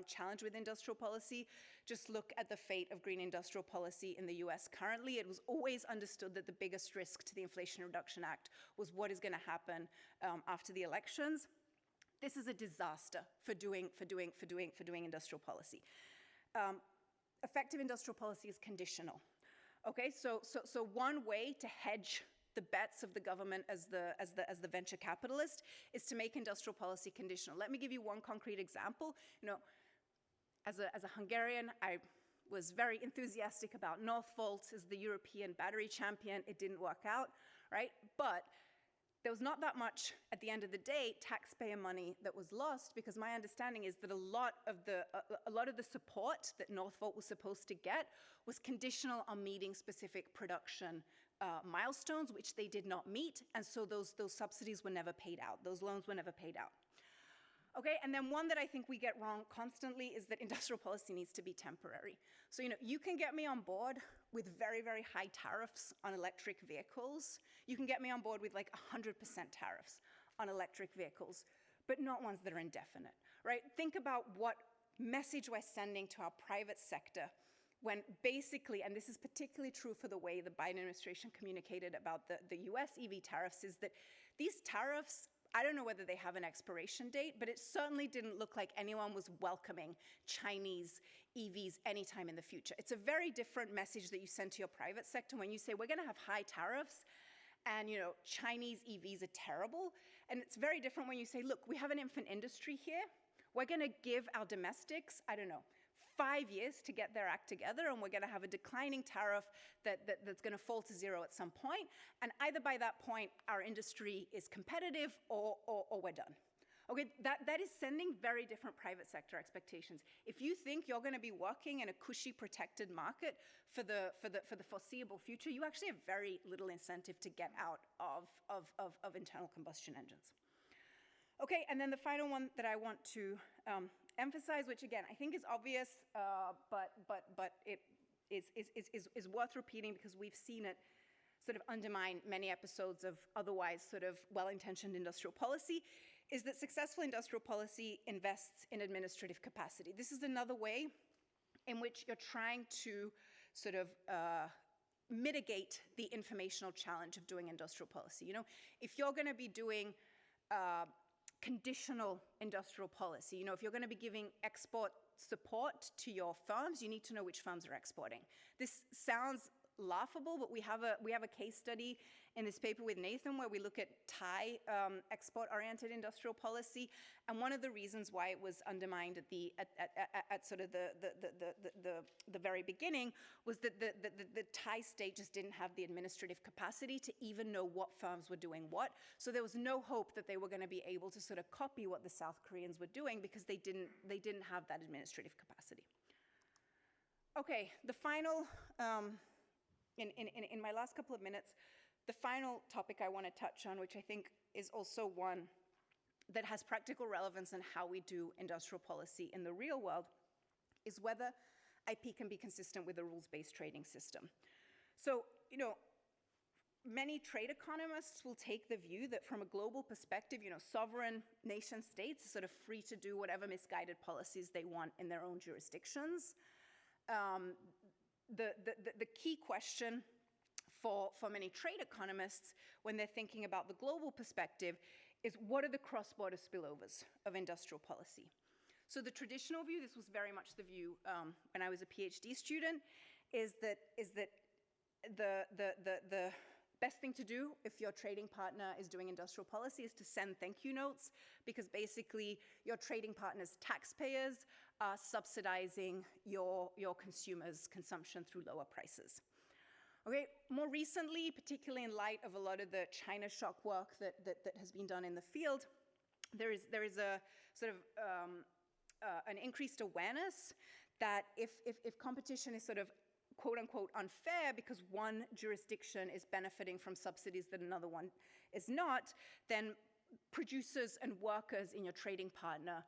challenge with industrial policy. Just look at the fate of green industrial policy in the US currently. It was always understood that the biggest risk to the Inflation Reduction Act was what is going to happen after the elections. This is a disaster for doing industrial policy. Effective industrial policy is conditional. Okay, so one way to hedge the bets of the government as the venture capitalist is to make industrial policy conditional. Let me give you one concrete example. You know, as a Hungarian, I was very enthusiastic about Northvolt as the European battery champion. It didn't work out, right? But there was not that much, at the end of the day, taxpayer money that was lost, because my understanding is that a lot of the support that Northvolt was supposed to get was conditional on meeting specific production milestones, which they did not meet, and so those subsidies were never paid out. Those loans were never paid out. Okay, and then one that I think we get wrong constantly is that industrial policy needs to be temporary. So, you know, you can get me on board with very, very high tariffs on electric vehicles. You can get me on board with like 100% tariffs on electric vehicles, but not ones that are indefinite, right? Think about what message we're sending to our private sector when basically, and this is particularly true for the way the Biden administration communicated about the US EV tariffs, is that these tariffs, I don't know whether they have an expiration date, but it certainly didn't look like anyone was welcoming Chinese EVs anytime in the future. It's a very different message that you send to your private sector when you say, we're going to have high tariffs and, you know, Chinese EVs are terrible. And it's very different when you say, look, we have an infant industry here. We're going to give our domestics, I don't know, 5 years to get their act together, and we're going to have a declining tariff that's going to fall to zero at some point. And either by that point, our industry is competitive or we're done. Okay, that is sending very different private sector expectations. If you think you're going to be working in a cushy, protected market for the foreseeable future, you actually have very little incentive to get out of internal combustion engines. Okay, and then the final one that I want to emphasize, which again I think is obvious, but it is worth repeating because we've seen it sort of undermine many episodes of otherwise sort of well-intentioned industrial policy is that successful industrial policy invests in administrative capacity. This is another way in which you're trying to sort of mitigate the informational challenge of doing industrial policy. You know, if you're going to be doing conditional industrial policy, you know, if you're going to be giving export support to your firms, you need to know which firms are exporting. This sounds laughable, but we have a case study in this paper with Nathan where we look at Thai export-oriented industrial policy, and one of the reasons why it was undermined at sort of the very beginning was that the Thai state just didn't have the administrative capacity to even know what firms were doing what. So there was no hope that they were going to be able to sort of copy what the South Koreans were doing because they didn't have that administrative capacity. Okay, the final. In my last couple of minutes, the final topic I want to touch on, which I think is also one that has practical relevance in how we do industrial policy in the real world, is whether IP can be consistent with a rules-based trading system. So, you know, many trade economists will take the view that from a global perspective, you know, sovereign nation states are sort of free to do whatever misguided policies they want in their own jurisdictions. The key question for many trade economists when they're thinking about the global perspective is what are the cross-border spillovers of industrial policy? So the traditional view, this was very much the view when I was a PhD student, is that the best thing to do if your trading partner is doing industrial policy is to send thank you notes, because basically your trading partner's taxpayers are subsidizing your consumers' consumption through lower prices. Okay, more recently, particularly in light of a lot of the China shock work that has been done in the field, there is a sort of an increased awareness that if competition is sort of quote unquote unfair because one jurisdiction is benefiting from subsidies that another one is not, then producers and workers in your trading partner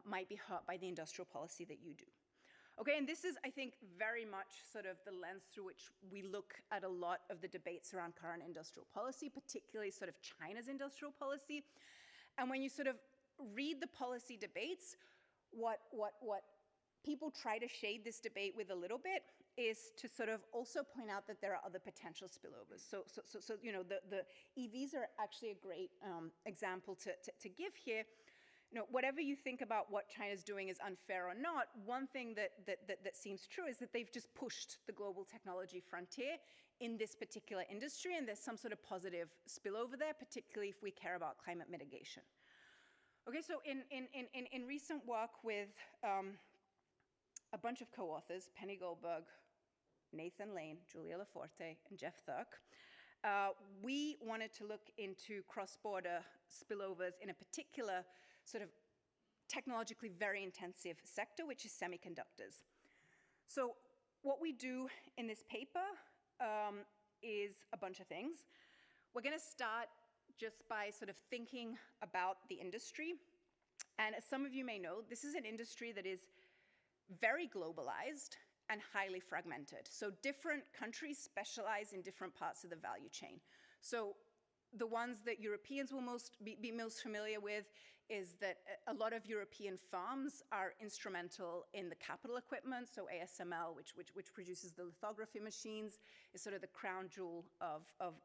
might be hurt by the industrial policy that you do. Okay, and this is, I think, very much sort of the lens through which we look at a lot of the debates around current industrial policy, particularly sort of China's industrial policy. And when you sort of read the policy debates, what people try to shade this debate with a little bit is to sort of also point out that there are other potential spillovers. So you know, the EVs are actually a great example to give here. You know, whatever you think about what China's doing is unfair or not, one thing that seems true is that they've just pushed the global technology frontier in this particular industry, and there's some sort of positive spillover there, particularly if we care about climate mitigation. Okay, so in recent work with a bunch of co-authors, Penny Goldberg, Nathan Lane, Julia Laforte, and Jeff Thurk, we wanted to look into cross-border spillovers in a particular sort of technologically very intensive sector, which is semiconductors. So what we do in this paper is a bunch of things. We're going to start just by sort of thinking about the industry. And as some of you may know, this is an industry that is very globalized and highly fragmented. So different countries specialize in different parts of the value chain. So the ones that Europeans will be most familiar with is that a lot of European firms are instrumental in the capital equipment. So ASML, which produces the lithography machines, is sort of the crown jewel of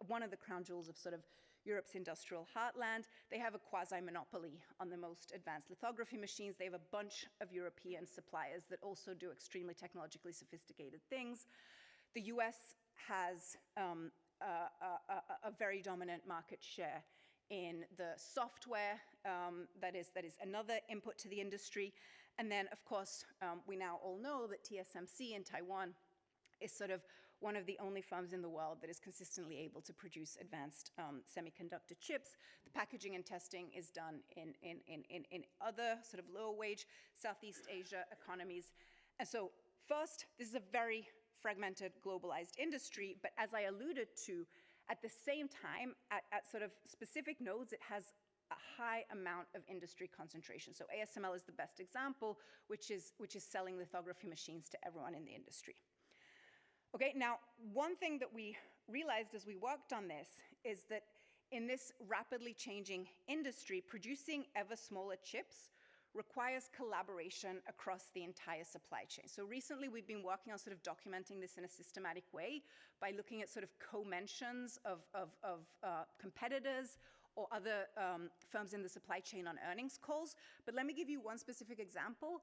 one of the crown jewels of sort of Europe's industrial heartland. They have a quasi-monopoly on the most advanced lithography machines. They have a bunch of European suppliers that also do extremely technologically sophisticated things. The US has a very dominant market share in the software that is another input to the industry. And then, of course, we now all know that TSMC in Taiwan is sort of one of the only firms in the world that is consistently able to produce advanced semiconductor chips. The packaging and testing is done in other sort of lower wage Southeast Asia economies. And so first, this is a very fragmented, globalized industry, but as I alluded to, at the same time, at sort of specific nodes, it has a high amount of industry concentration. So ASML is the best example, which is selling lithography machines to everyone in the industry. Okay, now, one thing that we realized as we worked on this is that in this rapidly changing industry, producing ever smaller chips requires collaboration across the entire supply chain. So recently we've been working on sort of documenting this in a systematic way by looking at sort of co-mentions of competitors or other firms in the supply chain on earnings calls. But let me give you one specific example.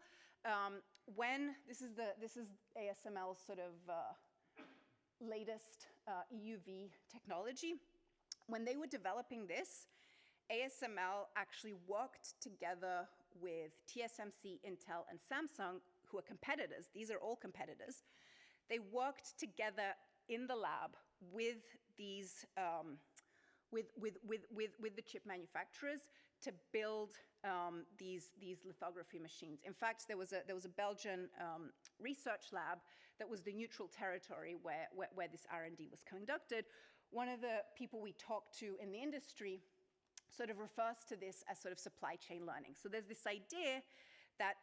This is ASML's sort of latest EUV technology. When they were developing this, ASML actually worked together with TSMC, Intel, and Samsung, who are competitors. These are all competitors. They worked together in the lab with these, with the chip manufacturers to build these lithography machines. In fact, there was a Belgian research lab that was the neutral territory where this R&D was conducted. One of the people we talked to in the industry sort of refers to this as sort of supply chain learning. So there's this idea that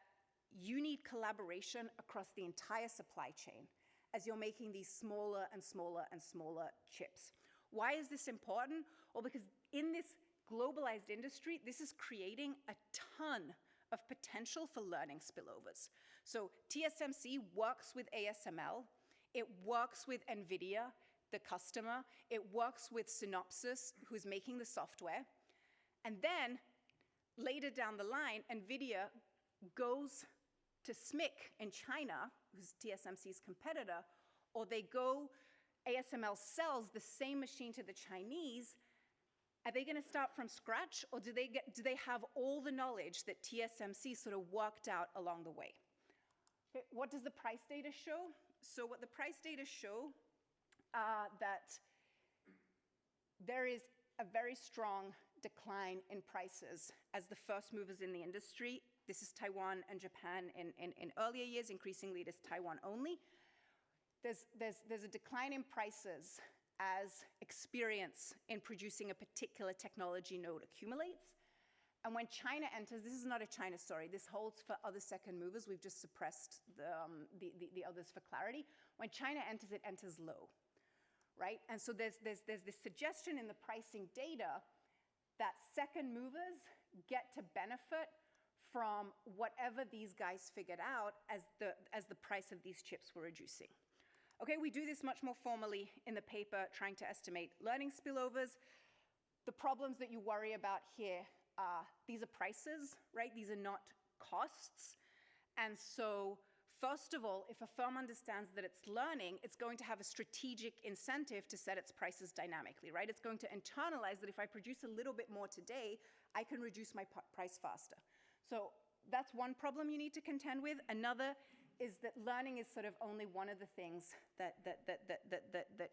you need collaboration across the entire supply chain as you're making these smaller and smaller and smaller chips. Why is this important? Well, because in this globalized industry, this is creating a ton of potential for learning spillovers. So TSMC works with ASML, it works with NVIDIA, the customer, it works with Synopsys, who's making the software, and then later down the line, NVIDIA goes to SMIC in China, who's TSMC's competitor, or ASML sells the same machine to the Chinese. Are they going to start from scratch, or do they have all the knowledge that TSMC sort of worked out along the way? Okay, what does the price data show? So what the price data show that there is a very strong decline in prices as the first movers in the industry. This is Taiwan and Japan in earlier years. Increasingly, it is Taiwan only. There's a decline in prices as experience in producing a particular technology node accumulates. And when China enters, this is not a China story. This holds for other second movers. We've just suppressed the others for clarity. When China enters, it enters low, right? And so there's this suggestion in the pricing data that second movers get to benefit from whatever these guys figured out as the price of these chips were reducing. Okay, we do this much more formally in the paper, trying to estimate learning spillovers. The problems that you worry about here are, these are prices, right? These are not costs. And so, first of all, if a firm understands that it's learning, it's going to have a strategic incentive to set its prices dynamically, right? It's going to internalize that if I produce a little bit more today, I can reduce my price faster. So that's one problem you need to contend with. Another is that learning is sort of only one of the things that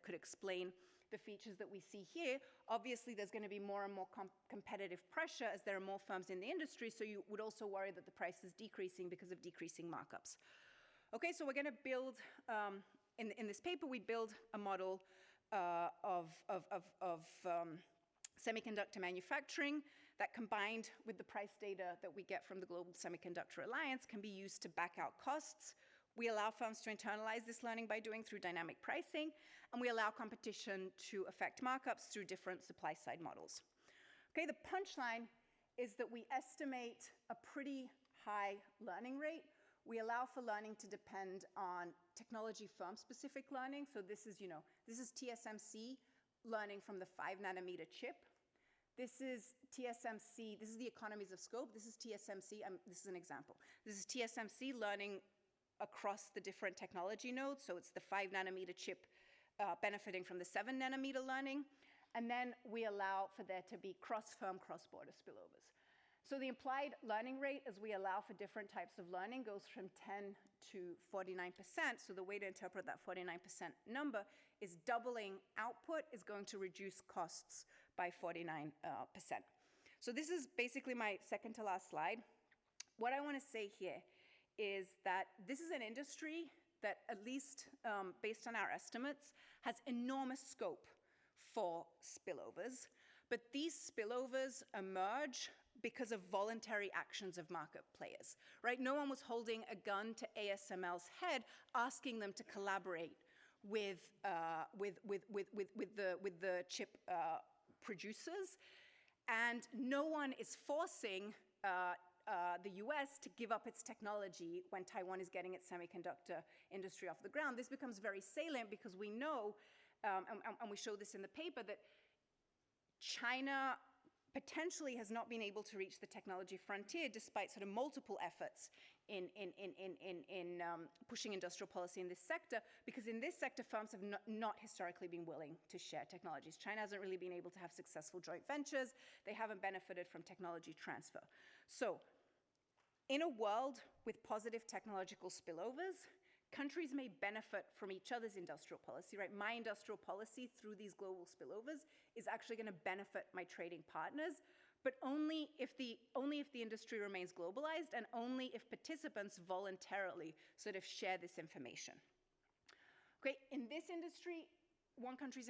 could explain the features that we see here. Obviously, there's going to be more and more competitive pressure as there are more firms in the industry, so you would also worry that the price is decreasing because of decreasing markups. Okay, so we're going to build, in this paper, we build a model of semiconductor manufacturing that, combined with the price data that we get from the Global Semiconductor Alliance, can be used to back out costs. We allow firms to internalize this learning by doing through dynamic pricing, and we allow competition to affect markups through different supply-side models. Okay, the punchline is that we estimate a pretty high learning rate. We allow for learning to depend on technology firm-specific learning. So this is TSMC learning from the 5-nanometer chip. This is TSMC, this is the economies of scope. This is TSMC, this is an example. This is TSMC learning across the different technology nodes. So it's the 5-nanometer chip benefiting from the 7-nanometer learning. And then we allow for there to be cross-firm, cross-border spillovers. So the implied learning rate, as we allow for different types of learning, goes from 10 to 49%. So the way to interpret that 49% number is doubling output is going to reduce costs by 49%. So this is basically my second to last slide. What I want to say here is that this is an industry that, at least based on our estimates, has enormous scope for spillovers. But these spillovers emerge because of voluntary actions of market players, right? No one was holding a gun to ASML's head asking them to collaborate with the chip producers, and no one is forcing the US to give up its technology when Taiwan is getting its semiconductor industry off the ground. This becomes very salient because we know, and we show this in the paper, that China potentially has not been able to reach the technology frontier despite sort of multiple efforts in pushing industrial policy in this sector, because in this sector, firms have not historically been willing to share technologies. China hasn't really been able to have successful joint ventures. They haven't benefited from technology transfer. So in a world with positive technological spillovers, countries may benefit from each other's industrial policy, right? My industrial policy through these global spillovers is actually going to benefit my trading partners, but only if the industry remains globalized and only if participants voluntarily sort of share this information. Okay, in this industry, one country's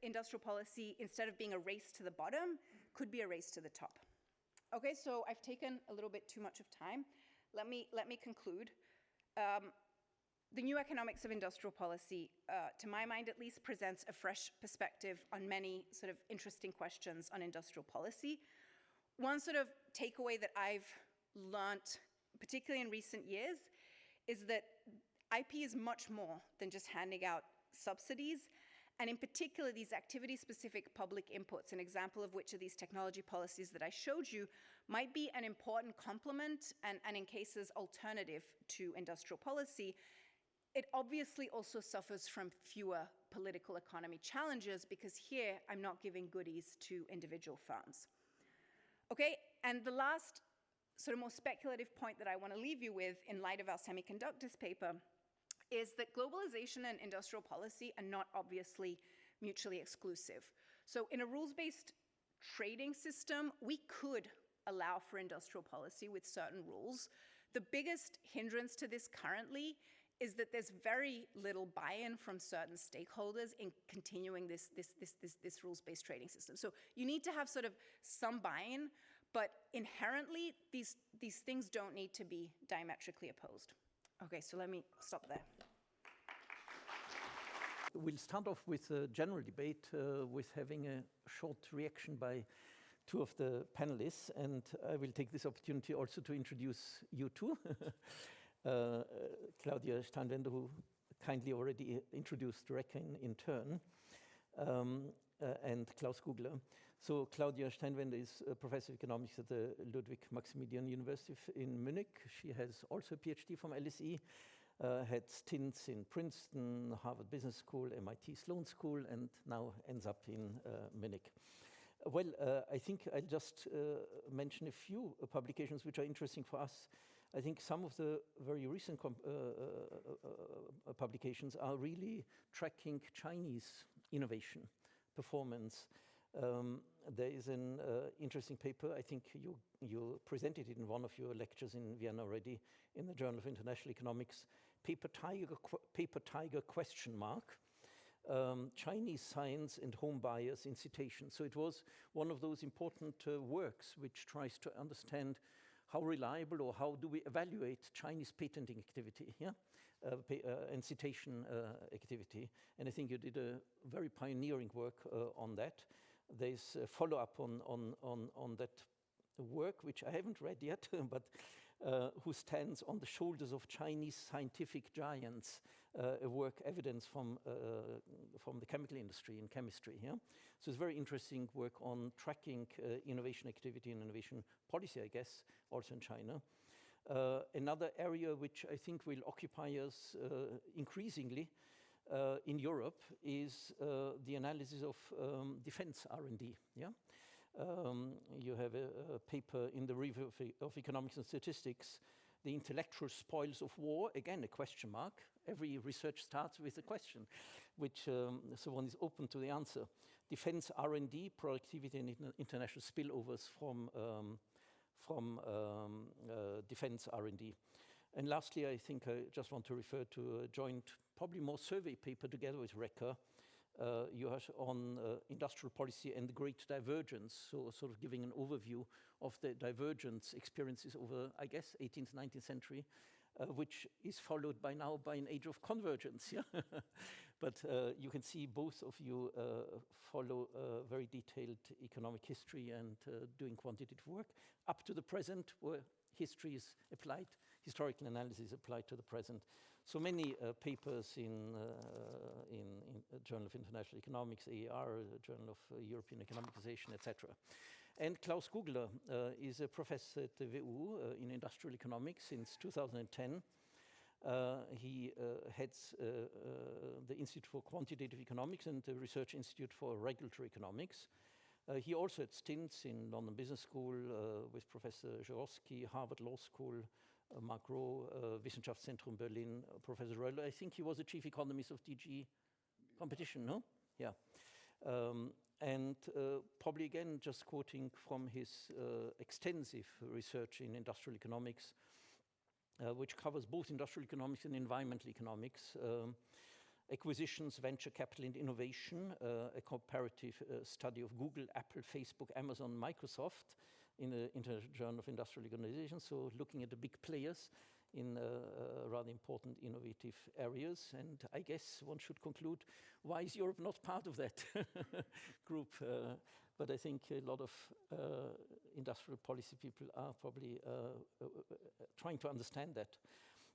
industrial policy, instead of being a race to the bottom, could be a race to the top. Okay, so I've taken a little bit too much of time. Let me conclude. The new economics of industrial policy, to my mind at least, presents a fresh perspective on many sort of interesting questions on industrial policy. One sort of takeaway that I've learned, particularly in recent years, is that IP is much more than just handing out subsidies, and in particular, these activity-specific public inputs, an example of which are these technology policies that I showed you, might be an important complement and in cases, alternative to industrial policy. It obviously also suffers from fewer political economy challenges because here I'm not giving goodies to individual firms. Okay, and the last sort of more speculative point that I want to leave you with in light of our semiconductors paper is that globalization and industrial policy are not obviously mutually exclusive. So in a rules-based trading system, we could allow for industrial policy with certain rules. The biggest hindrance to this currently is that there's very little buy-in from certain stakeholders in continuing this rules-based trading system. So you need to have sort of some buy-in, but inherently, these things don't need to be diametrically opposed. Okay, so let me stop there. We'll start off with a general debate with having a short reaction by two of the panelists, and I will take this opportunity also to introduce you two. Claudia Steinwender, who kindly already introduced Réka in turn, and Klaus Kugler. So Claudia Steinwender is a professor of economics at the Ludwig Maximilian University in Munich. She has also a PhD from LSE, had stints in Princeton, Harvard Business School, MIT Sloan School, and now ends up in Munich. Well, I think I'll just mention a few publications which are interesting for us. I think some of the very recent publications are really tracking Chinese innovation, performance. There is an interesting paper, I think you presented it in one of your lectures in Vienna already, in the Journal of International Economics, Paper Tiger question mark, Chinese science and home buyers in citation. So it was one of those important works which tries to understand how reliable or how do we evaluate Chinese patenting activity, and citation activity. And I think you did a very pioneering work on that. There's a follow-up on that work, which I haven't read yet, but who stands on the shoulders of Chinese scientific giants, a work evidence from the chemical industry in chemistry. Yeah? So it's very interesting work on tracking innovation activity and innovation policy, I guess, also in China. Another area which I think will occupy us increasingly in Europe is the analysis of defense R&D. Yeah? You have a paper in the Review of Economics and Statistics, The Intellectual Spoils of War, again a question mark. Every research starts with a question, which so one is open to the answer. Defense R&D, productivity and international spillovers from defense R&D. And lastly, I think I just want to refer to a joint, probably more survey paper together with Réka, Juhász, on industrial policy and the great divergence, so sort of giving an overview of the divergence experiences over, I guess, 18th, 19th century, which is followed by now by an age of convergence, yeah? But you can see both of you follow very detailed economic history and doing quantitative work up to the present, where history is applied, historical analysis applied to the present. So many papers in Journal of International Economics, AER, Journal of European Economicization, etc. And Klaus Gugler is a professor at the WU in industrial economics since 2010. He heads the Institute for Quantitative Economics and the Research Institute for Regulatory Economics. He also had stints in London Business School with Professor Jaworski, Harvard Law School, Mark Rowe, Wissenschaftszentrum Berlin, Professor Röller. I think he was the chief economist of DG Competition, no? Yeah. And probably again, just quoting from his extensive research in industrial economics, which covers both industrial economics and environmental economics, acquisitions, venture capital, and innovation, a comparative study of Google, Apple, Facebook, Amazon, Microsoft in the International Journal of Industrial Organization, so looking at the big players in rather important innovative areas. And I guess one should conclude, why is Europe not part of that group? But I think a lot of industrial policy people are probably trying to understand that.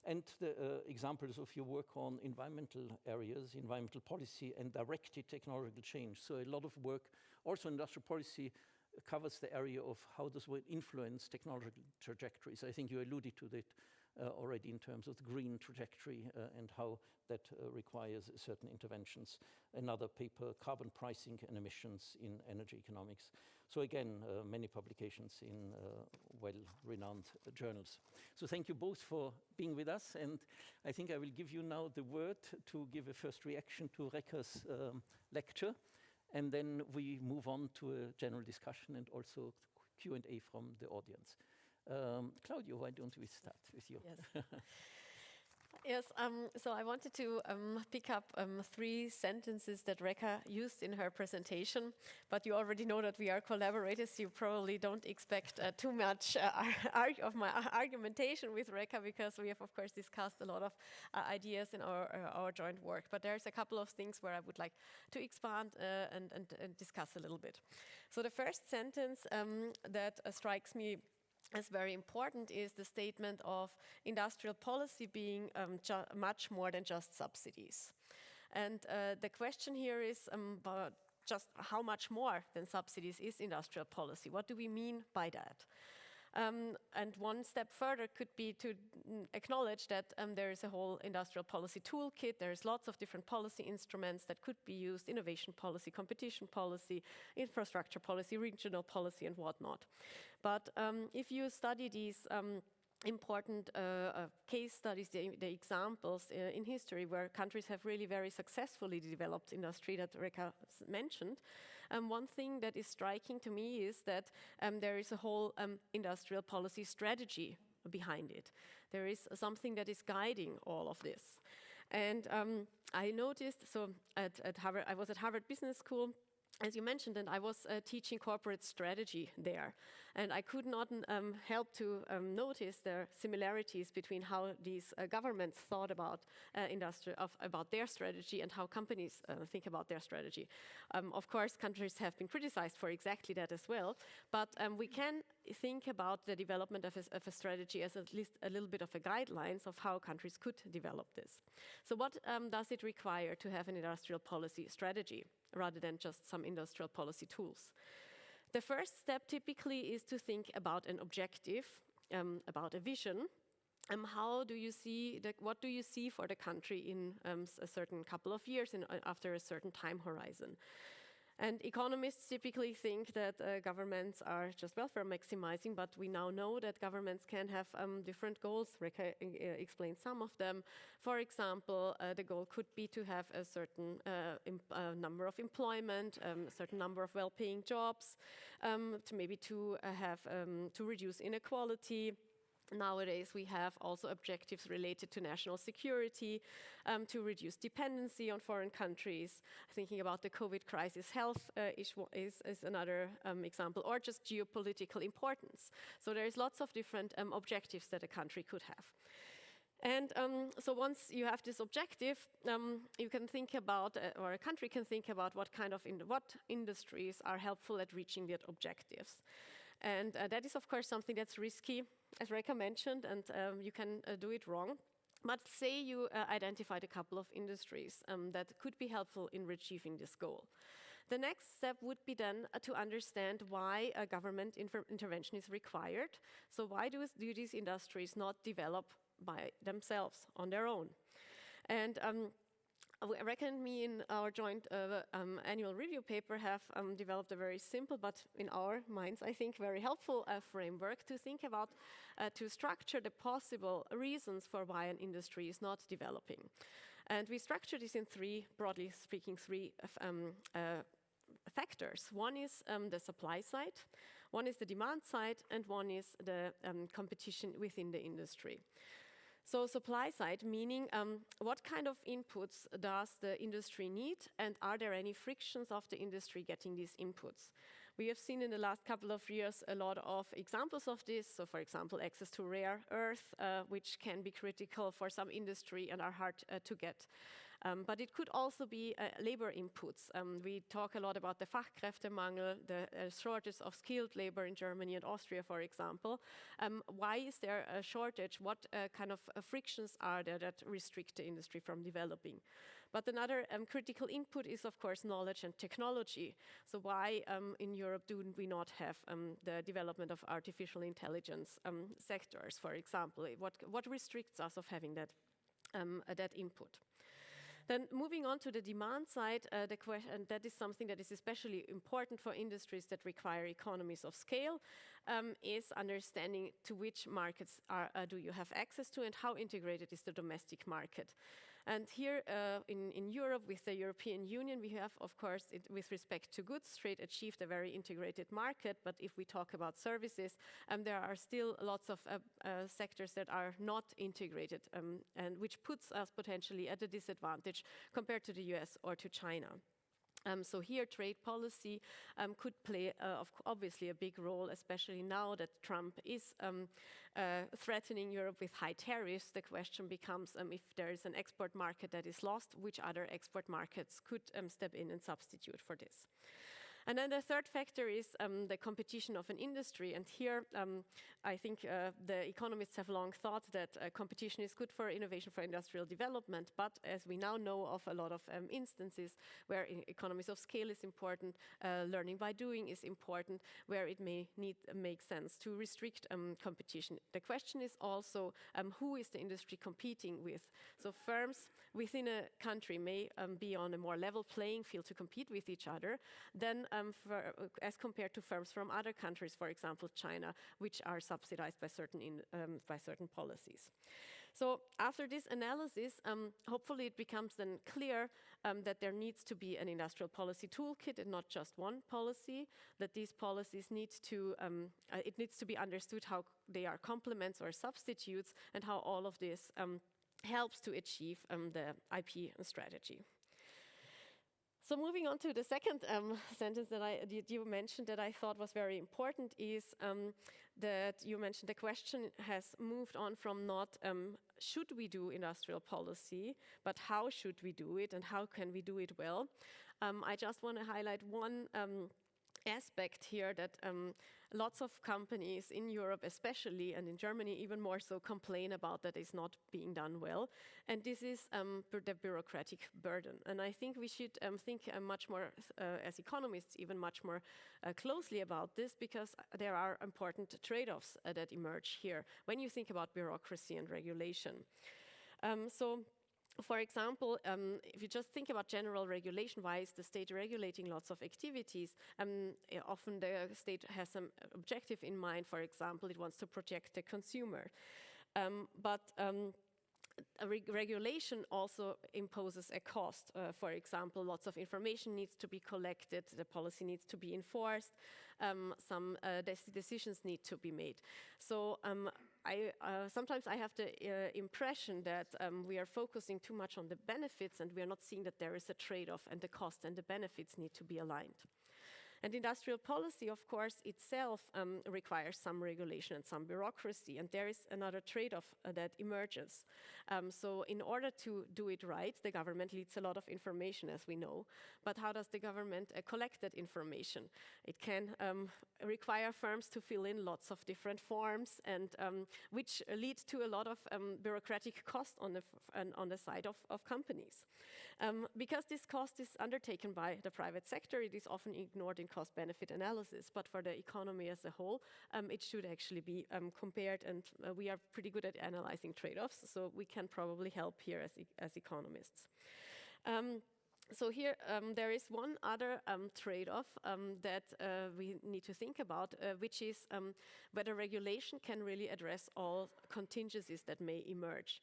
And the examples of your work on environmental areas, environmental policy, and directed technological change. So a lot of work also in industrial policy covers the area of how does it influence technological trajectories. I think you alluded to that already in terms of the green trajectory and how that requires certain interventions. Another paper, carbon pricing and emissions in energy economics. So again, many publications in well-renowned journals. So thank you both for being with us, and I think I will give you now the word to give a first reaction to Réka's lecture, and then we move on to a general discussion and also Q&A from the audience. Claudio, why don't we start with you? Yes. Yes, so I wanted to pick up 3 sentences that Réka used in her presentation, but you already know that we are collaborators. You probably don't expect too much of my argumentation with Réka, because we have, of course, discussed a lot of ideas in our joint work. But there's a couple of things where I would like to expand and discuss a little bit. So the first sentence that strikes me as very important is the statement of industrial policy being much more than just subsidies. And the question here is about just how much more than subsidies is industrial policy? What do we mean by that? And one step further could be to acknowledge that there is a whole industrial policy toolkit. There's lots of different policy instruments that could be used: innovation policy, competition policy, infrastructure policy, regional policy, and whatnot. But if you study these important case studies, the examples in history where countries have really very successfully developed industry that Réka mentioned, one thing that is striking to me is that there is a whole industrial policy strategy behind it. There is something that is guiding all of this. And I noticed, so at Harvard, I was at Harvard Business School, as you mentioned, and I was teaching corporate strategy there. And I could not help to notice the similarities between how these governments thought about about their strategy and how companies think about their strategy. Of course, countries have been criticized for exactly that as well, but we can think about the development of a strategy as at least a little bit of a guidelines of how countries could develop this. So what does it require to have an industrial policy strategy rather than just some industrial policy tools? The first step typically is to think about an objective, about a vision. How do you see what do you see for the country in a certain couple of years after a certain time horizon? And economists typically think that governments are just welfare maximizing, but we now know that governments can have different goals. Réka explained some of them. For example, the goal could be to have a certain number of employment, a certain number of well-paying jobs, to reduce inequality. Nowadays, we have also objectives related to national security, to reduce dependency on foreign countries. Thinking about the COVID crisis, health is another example, or just geopolitical importance. So there is lots of different objectives that a country could have. And so once you have this objective, you can think about, or a country can think about what kind of what industries are helpful at reaching that objectives. And that is, of course, something that's risky, as Réka mentioned, and you can do it wrong. But say you identified a couple of industries that could be helpful in achieving this goal. The next step would be then to understand why a government intervention is required. So why do these industries not develop by themselves, on their own? And Réka and me in our joint annual review paper have developed a very simple, but in our minds, I think, very helpful framework to think about, to structure the possible reasons for why an industry is not developing. And we structure this in three, broadly speaking, three factors. One is the supply side, one is the demand side, and one is the competition within the industry. So supply side, meaning what kind of inputs does the industry need, and are there any frictions of the industry getting these inputs? We have seen in the last couple of years a lot of examples of this. So for example, access to rare earth, which can be critical for some industry and are hard to get. But it could also be labor inputs. We talk a lot about the Fachkräftemangel, the shortage of skilled labor in Germany and Austria, for example. Why is there a shortage? What kind of frictions are there that restrict the industry from developing? But another critical input is, of course, knowledge and technology. So why in Europe do we not have the development of artificial intelligence sectors, for example? What restricts us of having that input? Then moving on to the demand side, and that is something that is especially important for industries that require economies of scale, is understanding to which markets do you have access to and how integrated is the domestic market. And here in Europe, with the European Union, we have, of course, with respect to goods trade, achieved a very integrated market. But if we talk about services, there are still lots of sectors that are not integrated, and which puts us potentially at a disadvantage compared to the US or to China. So here trade policy could play obviously a big role, especially now that Trump is threatening Europe with high tariffs. The question becomes if there is an export market that is lost, which other export markets could step in and substitute for this. And then the third factor is the competition of an industry. And here, I think the economists have long thought that competition is good for innovation, for industrial development. But as we now know of a lot of instances where economies of scale is important, learning by doing is important, where it may make sense to restrict competition. The question is also who is the industry competing with? So firms within a country may be on a more level playing field to compete with each other than as compared to firms from other countries, for example, China, which are subsidized by certain policies. So after this analysis, hopefully it becomes then clear that there needs to be an industrial policy toolkit and not just one policy, that these policies it needs to be understood how they are complements or substitutes, and how all of this helps to achieve the IP strategy. So moving on to the second sentence that you mentioned that I thought was very important is that you mentioned the question has moved on from not should we do industrial policy, but how should we do it and how can we do it well. I just want to highlight one aspect here that lots of companies in Europe especially, and in Germany even more so, complain about that is not being done well. And this is the bureaucratic burden. And I think we should think much more, as economists, even much more closely about this, because there are important trade-offs that emerge here when you think about bureaucracy and regulation. For example, if you just think about general regulation, why is the state regulating lots of activities? Often the state has some objective in mind. For example, it wants to protect the consumer. But regulation also imposes a cost. For example, lots of information needs to be collected, the policy needs to be enforced, some decisions need to be made. So sometimes I have the impression that we are focusing too much on the benefits and we are not seeing that there is a trade-off and the cost and the benefits need to be aligned. And industrial policy, of course, itself requires some regulation and some bureaucracy, and there is another trade-off that emerges. So in order to do it right, the government needs a lot of information, as we know. But how does the government collect that information? It can require firms to fill in lots of different forms, and which lead to a lot of bureaucratic cost on the side of companies. Because this cost is undertaken by the private sector, it is often ignored in cost-benefit analysis. But for the economy as a whole, it should actually be compared, and we are pretty good at analyzing trade-offs, so we can probably help here as economists. So here there is one other trade-off that we need to think about, which is whether regulation can really address all contingencies that may emerge.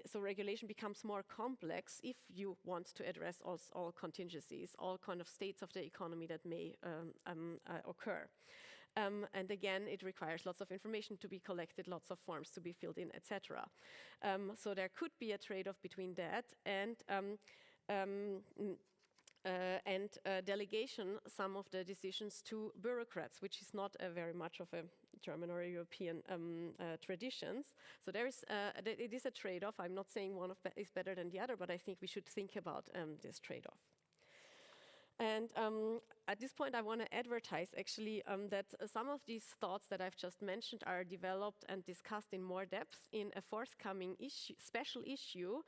So regulation becomes more complex if you want to address all contingencies, all kind of states of the economy that may occur. And again, it requires lots of information to be collected, lots of forms to be filled in, etc. So there could be a trade-off between that and delegation some of the decisions to bureaucrats, which is not very much of a German or European traditions. So it is a trade-off. I'm not saying one is better than the other, but I think we should think about this trade-off. And at this point, I want to advertise actually that some of these thoughts that I've just mentioned are developed and discussed in more depth in a forthcoming special issue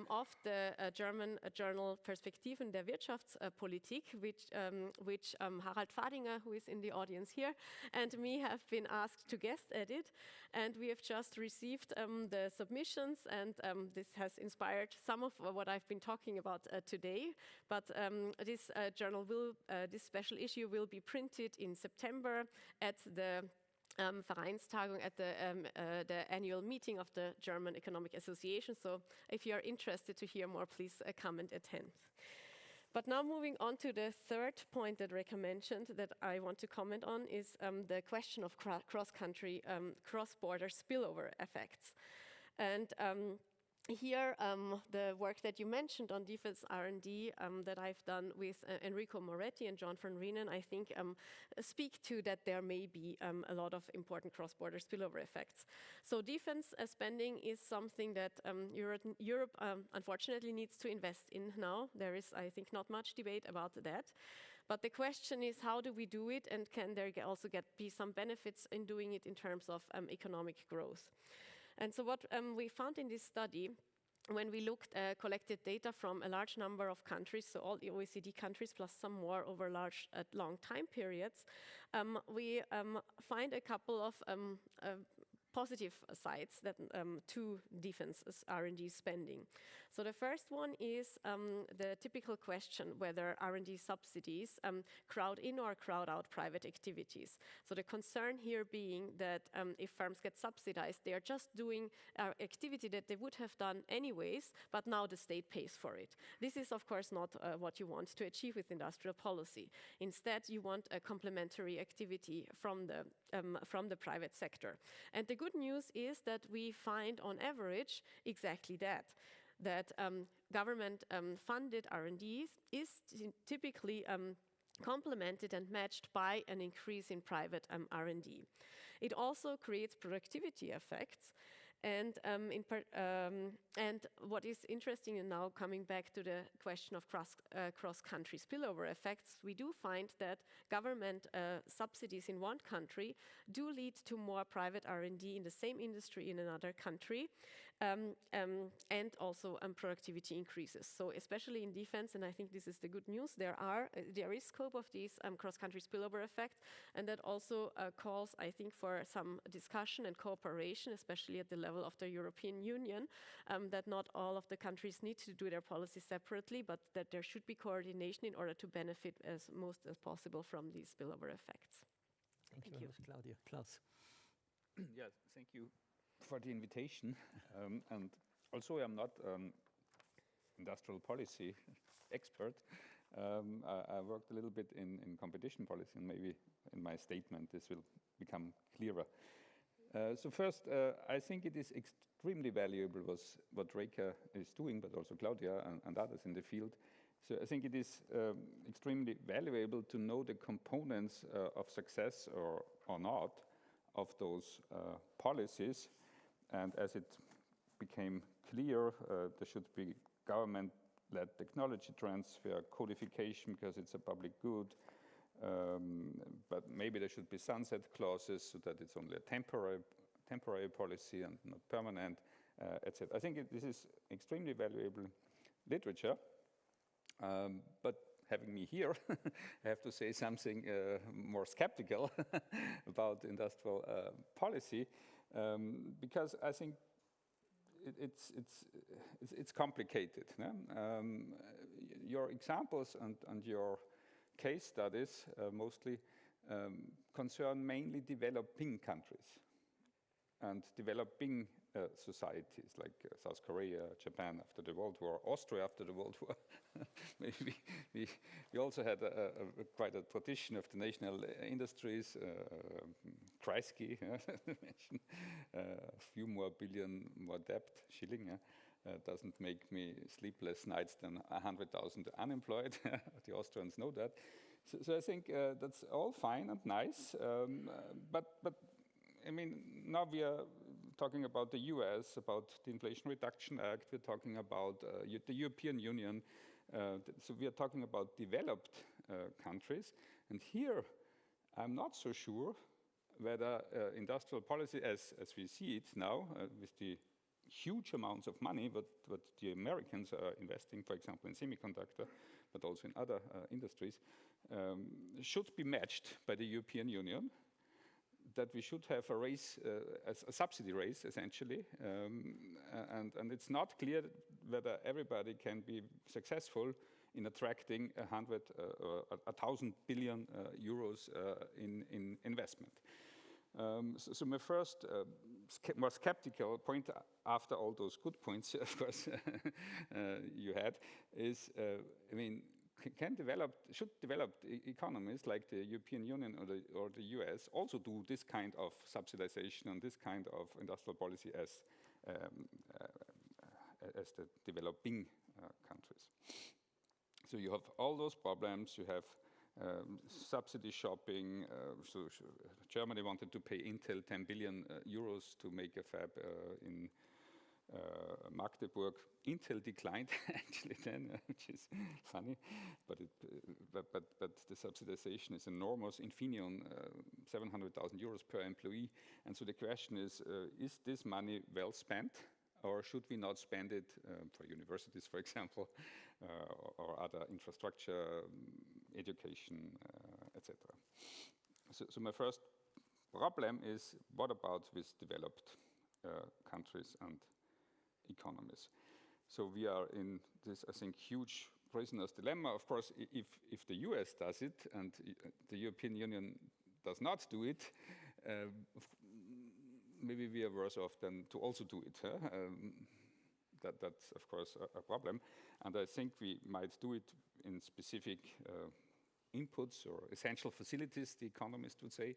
of the German journal Perspektiven der Wirtschaftspolitik, which Harald Fadinger, who is in the audience here, and me have been asked to guest edit. And we have just received the submissions, and this has inspired some of what I've been talking about today. But this journal this special issue will be printed in September at the Vereinstagung, at the annual meeting of the German Economic Association. So if you are interested to hear more, please come and attend. But now moving on to the third point that Réka mentioned that I want to comment on is the question of cross-country, cross-border spillover effects. And here, the work that you mentioned on defense R&D that I've done with Enrico Moretti and John van Rienen, I think speak to that there may be a lot of important cross-border spillover effects. So defense spending is something that Europe unfortunately needs to invest in now. There is, I think, not much debate about that. But the question is, how do we do it, and can there also be some benefits in doing it in terms of economic growth? And so what we found in this study, when we collected data from a large number of countries, so all the OECD countries plus some more over long time periods, we find a couple of positive sides that to defense R&D spending. So the first one is the typical question whether R&D subsidies crowd in or crowd out private activities. So the concern here being that if firms get subsidized, they are just doing activity that they would have done anyways, but now the state pays for it. This is, of course, not what you want to achieve with industrial policy. Instead, you want a complementary activity from the private sector. And the good news is that we find on average exactly that government funded R&D is typically complemented and matched by an increase in private R&D. It also creates productivity effects. And what is interesting, and now coming back to the question of cross-country spillover effects, we do find that government subsidies in one country do lead to more private R&D in the same industry in another country, and also productivity increases. So especially in defense, and I think this is the good news, there is scope of these cross-country spillover effects, and that also calls, I think, for some discussion and cooperation, especially at the level of the European Union, that not all of the countries need to do their policies separately, but that there should be coordination in order to benefit as most as possible from these spillover effects. Thank you very much, Claudia. Klaus. Yes, thank you for the invitation. And also, I'm not industrial policy expert. I worked a little bit in competition policy, and maybe in my statement this will become clearer. So first, I think it is extremely valuable what Réka is doing, but also Claudia and others in the field, So I think it is extremely valuable to know the components of success or not of those policies. And as it became clear, there should be government-led technology transfer, codification because it's a public good, but maybe there should be sunset clauses so that it's only a temporary policy and not permanent, etc. I think this is extremely valuable literature. But having me here, I have to say something more skeptical about industrial policy, because I think it's complicated. No? Your examples and your case studies mostly concern mainly developing countries and developing societies like South Korea, Japan after the World War, Austria after the World War. Maybe we also had quite a tradition of the national industries. Kreisky mentioned a few more billion more debt, shilling. Doesn't make me sleepless nights than 100,000 unemployed. The Austrians know that. So I think that's all fine and nice, but I mean, now we are talking about the US, about the Inflation Reduction Act, we're talking about the European Union, so we are talking about developed countries. And here, I'm not so sure whether industrial policy, as we see it now, with the huge amounts of money what the Americans are investing, for example, in semiconductor, but also in other industries, should be matched by the European Union. That we should have a race, a subsidy race, essentially, and it's not clear whether everybody can be successful in attracting 1,000 billion euros in investment. So my first more skeptical point, after all those good points, of course, you had, is, I mean, should developed economies like the European Union or the US also do this kind of subsidization and this kind of industrial policy as the developing countries? So you have all those problems. You have subsidy shopping. So Germany wanted to pay Intel 10 billion euros to make a fab in Magdeburg. Intel declined actually then, which is funny, but the subsidization is enormous. Infineon, 700,000 euros per employee, and so the question is this money well spent, or should we not spend it for universities, for example, or other infrastructure, education, etc. So my first problem is, what about with developed countries and economies? So we are in this, I think, huge prisoner's dilemma. Of course, if the US does it and the European Union does not do it, maybe we are worse off than to also do it. That's, of course, a problem. And I think we might do it in specific inputs or essential facilities, the economists would say,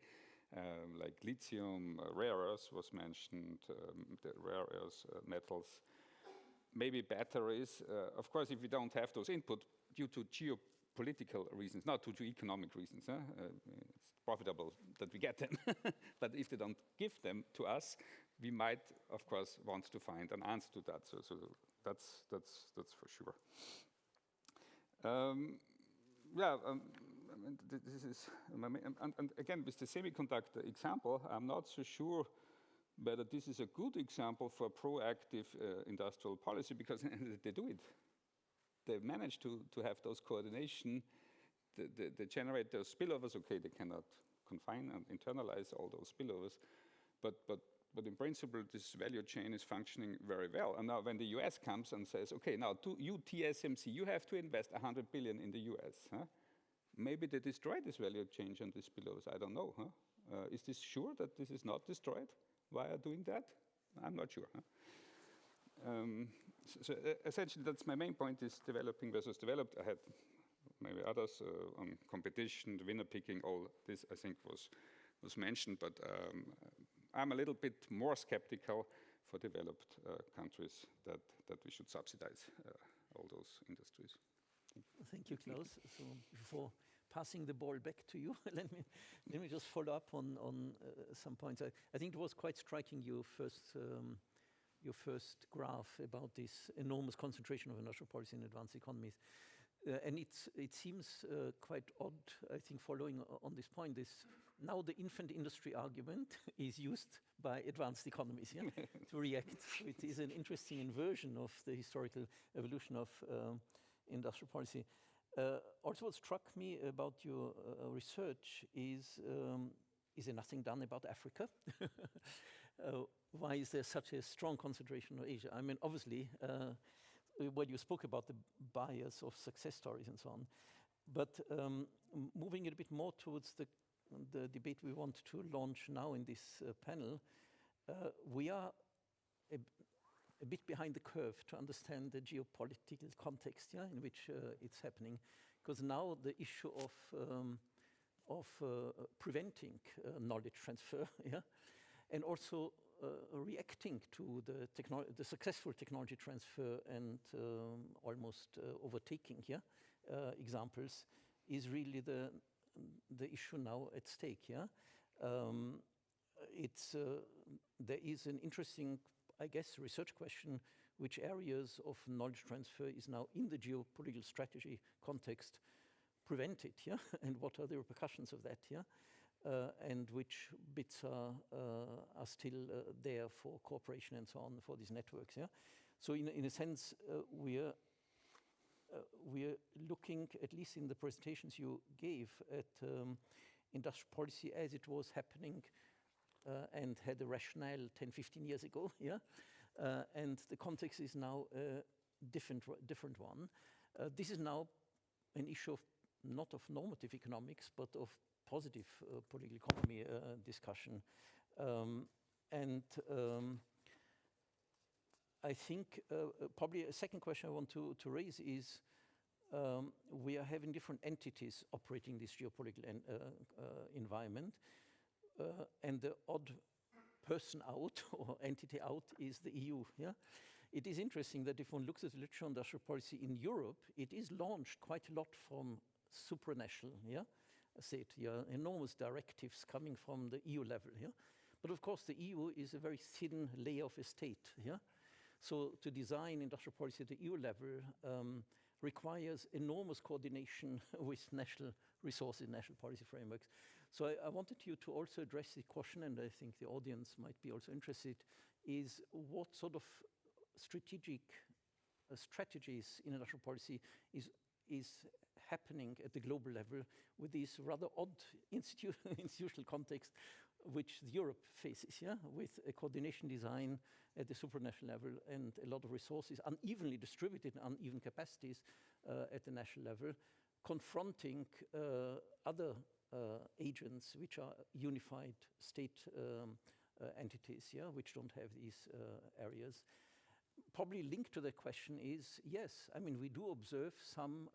like lithium, rare earths was mentioned, the rare earths, metals, maybe batteries. Of course, if we don't have those input due to geopolitical reasons, not due to economic reasons, it's profitable that we get them. But if they don't give them to us, we might, of course, want to find an answer to that. So that's for sure. This is, and again, with the semiconductor example, I'm not so sure whether this is a good example for proactive industrial policy, because they do it. They manage to have those coordination. They generate those spillovers. Okay, they cannot confine and internalize all those spillovers, but in principle, this value chain is functioning very well. And now when the US comes and says, okay, now you TSMC, you have to invest 100 billion in the US. Huh? Maybe they destroy this value chain and these spillovers. I don't know. Huh? Is this sure that this is not destroyed? Why are doing that? I'm not sure. Huh? So essentially, that's my main point, is developing versus developed. I had maybe others on competition, the winner picking, all this I think was mentioned, but I'm a little bit more skeptical for developed countries that we should subsidize all those industries. Thank you, Klaus. So before passing the ball back to you, let me just follow up on some points. I think it was quite striking your first graph about this enormous concentration of industrial policy in advanced economies. And it seems quite odd, I think, following on this point, now the infant industry argument is used by advanced economies to react. So it is an interesting inversion of the historical evolution of industrial policy. Also, what struck me about your research is there nothing done about Africa? Why is there such a strong concentration of Asia? I mean, obviously, when you spoke about the bias of success stories and so on, but moving it a bit more towards the debate we want to launch now in this panel, we are a bit behind the curve to understand the geopolitical context in which it's happening, because now the issue of preventing knowledge transfer, and also reacting to the successful technology transfer and almost overtaking examples is really the issue now at stake. There is an interesting, I guess, research question: which areas of knowledge transfer is now in the geopolitical strategy context prevented, and what are the repercussions of that, and which bits are still there for cooperation and so on for these networks, So in a sense, we're looking, at least in the presentations you gave, at industrial policy as it was happening and had a rationale 10, 15 years ago, and the context is now a different one. This is now an issue not of normative economics, but of positive political economy discussion. I think probably a second question I want to raise is we are having different entities operating this geopolitical environment, and the odd person out or entity out is the EU. It is interesting that if one looks at the literature on industrial policy in Europe, it is launched quite a lot from supranational state, enormous directives coming from the EU level. But of course, the EU is a very thin layer of a state. So to design industrial policy at the EU level requires enormous coordination with national resources, national policy frameworks. So I wanted you to also address the question, and I think the audience might be also interested, is what sort of strategic strategies in industrial policy is happening at the global level with this rather odd institutional context which Europe faces, with a coordination design at the supranational level and a lot of resources unevenly distributed, uneven capacities at the national level, confronting other agents which are unified state entities, which don't have these areas. Probably linked to the question is, yes, I mean, we do observe some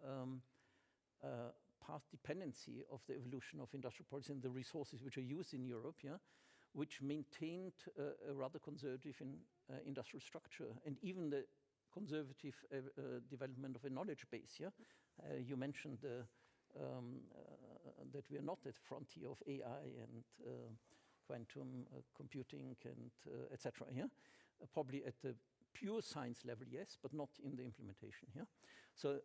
path dependency of the evolution of industrial policy and the resources which are used in Europe, which maintained a rather conservative industrial structure, and even the conservative development of a knowledge base. You mentioned that we are not at the frontier of AI and quantum computing and etc. Probably at the pure science level, yes, but not in the implementation. So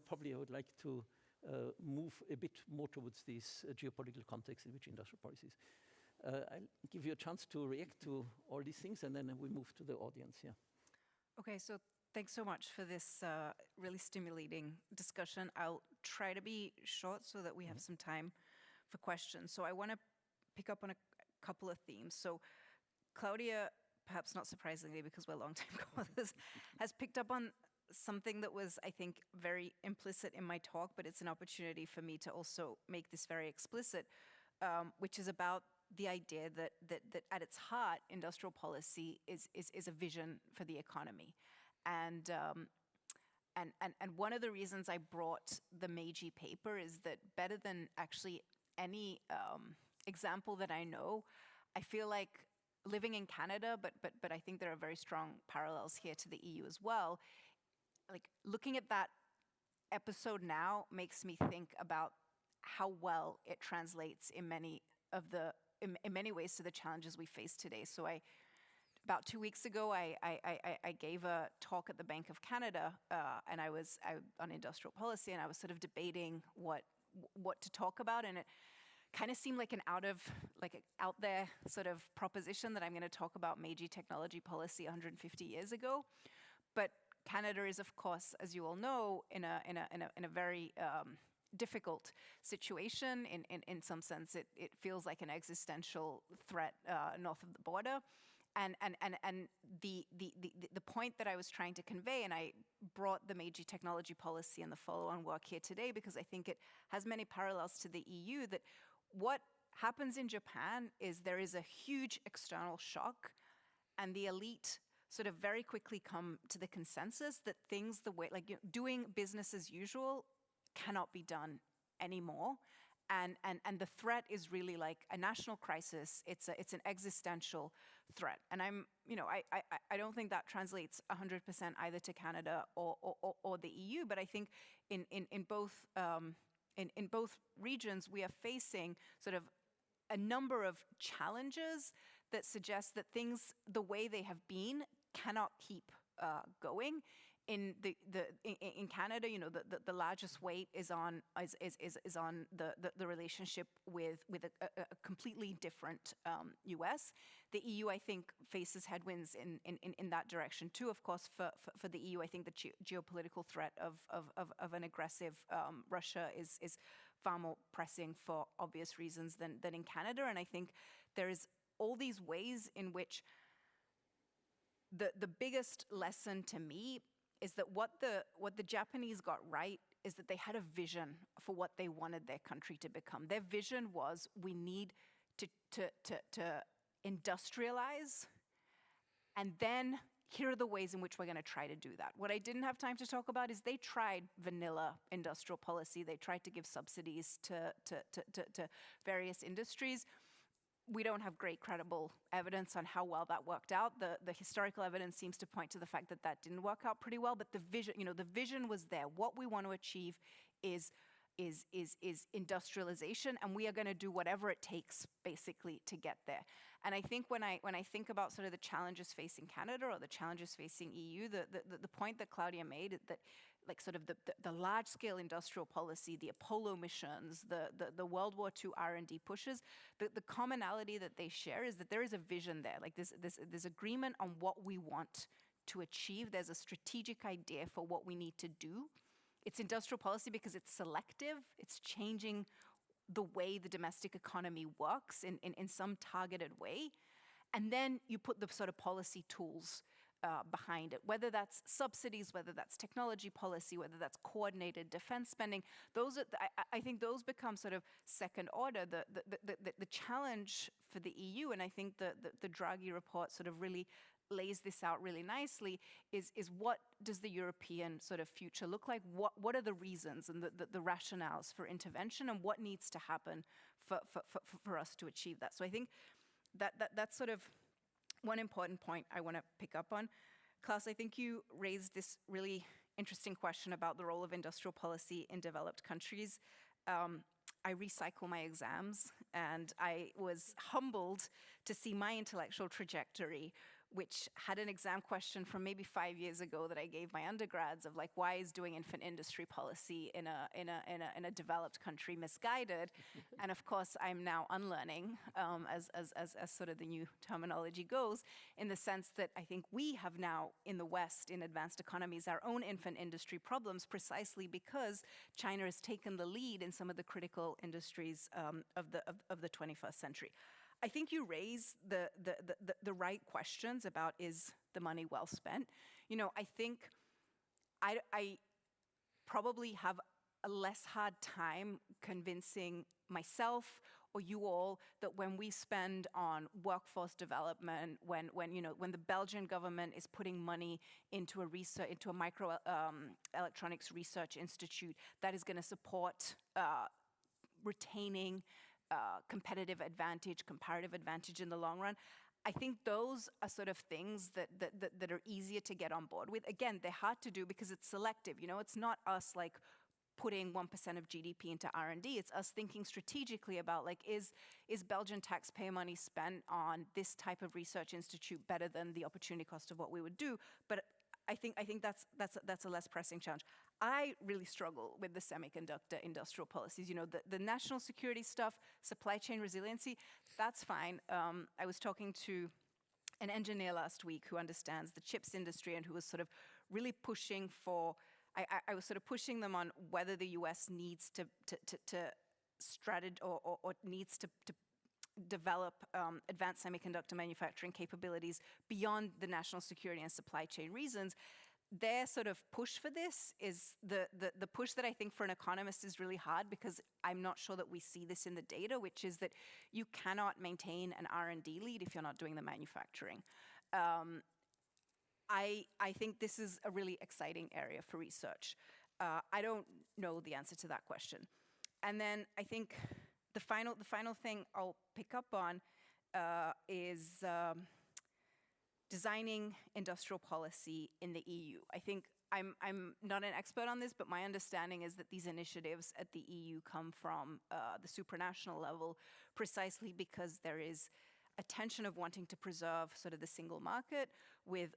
probably I would like to move a bit more towards this geopolitical context in which industrial policies. I'll give you a chance to react to all these things, and then we move to the audience. Okay, so thanks so much for this really stimulating discussion. I'll try to be short so that we have some time for questions. So I want to pick up on a couple of themes. So Claudia, perhaps not surprisingly because we're long-time co-authors, has picked up on something that was, I think, very implicit in my talk, but it's an opportunity for me to also make this very explicit, which is about the idea that at its heart, industrial policy is a vision for the economy. And one of the reasons I brought the Meiji paper is that better than actually any example that I know, I feel like living in Canada, but I think there are very strong parallels here to the EU as well. Like looking at that episode now makes me think about how well it translates in many ways to the challenges we face today. So about 2 weeks ago, I gave a talk at the Bank of Canada, and I was on industrial policy, and I was sort of debating what to talk about, and it kind of seemed like an out there sort of proposition that I'm going to talk about Meiji technology policy 150 years ago. But Canada is, of course, as you all know, in a very difficult situation. In some sense, it feels like an existential threat north of the border. And the point that I was trying to convey, and I brought the Meiji technology policy and the follow-on work here today because I think it has many parallels to the EU, that what happens in Japan is there is a huge external shock, and the elite sort of very quickly come to the consensus that things doing business as usual cannot be done anymore. And the threat is really like a national crisis. It's an existential threat. And I don't think that translates 100% either to Canada or the EU. But I think in both regions we are facing sort of a number of challenges that suggest that things the way they have been cannot keep going. In Canada, the largest weight is on the relationship with a completely different U.S. The EU, I think, faces headwinds in that direction too. Of course, for the EU, I think the geopolitical threat of an aggressive Russia is far more pressing for obvious reasons than in Canada. And I think there is all these ways in which the biggest lesson to me is that what the Japanese got right is that they had a vision for what they wanted their country to become. Their vision was, we need to industrialize, and then here are the ways in which we're going to try to do that. What I didn't have time to talk about is they tried vanilla industrial policy. They tried to give subsidies to various industries. We don't have great credible evidence on how well that worked out. The historical evidence seems to point to the fact that that didn't work out pretty well, but the vision was there. What we want to achieve is industrialization, and we are going to do whatever it takes basically to get there. And I think when I think about sort of the challenges facing Canada or the challenges facing EU, the point that Claudia made, that like sort of the large-scale industrial policy, the Apollo missions, the World War II R&D pushes, the commonality that they share is that there is a vision there. Like this agreement on what we want to achieve. There's a strategic idea for what we need to do. It's industrial policy because it's selective. It's changing the way the domestic economy works in some targeted way. And then you put the sort of policy tools behind it, whether that's subsidies, whether that's technology policy, whether that's coordinated defense spending. I think those become sort of second order. The challenge for the EU, and I think the Draghi report sort of really lays this out really nicely, is what does the European sort of future look like? What are the reasons and the rationales for intervention, and what needs to happen for us to achieve that? So I think that's sort of one important point I want to pick up on. Klaus, I think you raised this really interesting question about the role of industrial policy in developed countries. I recycle my exams, and I was humbled to see my intellectual trajectory, which had an exam question from maybe 5 years ago that I gave my undergrads of like, why is doing infant industry policy in a developed country misguided? And of course, I'm now unlearning, as sort of the new terminology goes, in the sense that I think we have now in the West, in advanced economies, our own infant industry problems, precisely because China has taken the lead in some of the critical industries of the 21st century. I think you raise the right questions about, is the money well spent? I think I probably have a less hard time convincing myself or you all that when we spend on workforce development, when the Belgian government is putting money into a micro electronics research institute that is going to support retaining comparative advantage in the long run. I think those are sort of things that are easier to get on board with. Again, they're hard to do because it's selective. It's not us like putting 1% of GDP into R&D. It's us thinking strategically about, like, is Belgian taxpayer money spent on this type of research institute better than the opportunity cost of what we would do? But I think that's a less pressing challenge. I really struggle with the semiconductor industrial policies. You know, the national security stuff, supply chain resiliency, that's fine. I was talking to an engineer last week who understands the chips industry and who was sort of really pushing for, I was sort of pushing them on whether the US needs to strategize or needs to develop advanced semiconductor manufacturing capabilities beyond the national security and supply chain reasons. Their sort of push for this is the push that I think for an economist is really hard, because I'm not sure that we see this in the data, which is that you cannot maintain an R&D lead if you're not doing the manufacturing. I think this is a really exciting area for research. I don't know the answer to that question. And then I think the final thing I'll pick up on is designing industrial policy in the EU. I think I'm not an expert on this, but my understanding is that these initiatives at the EU come from the supranational level, precisely because there is a tension of wanting to preserve sort of the single market with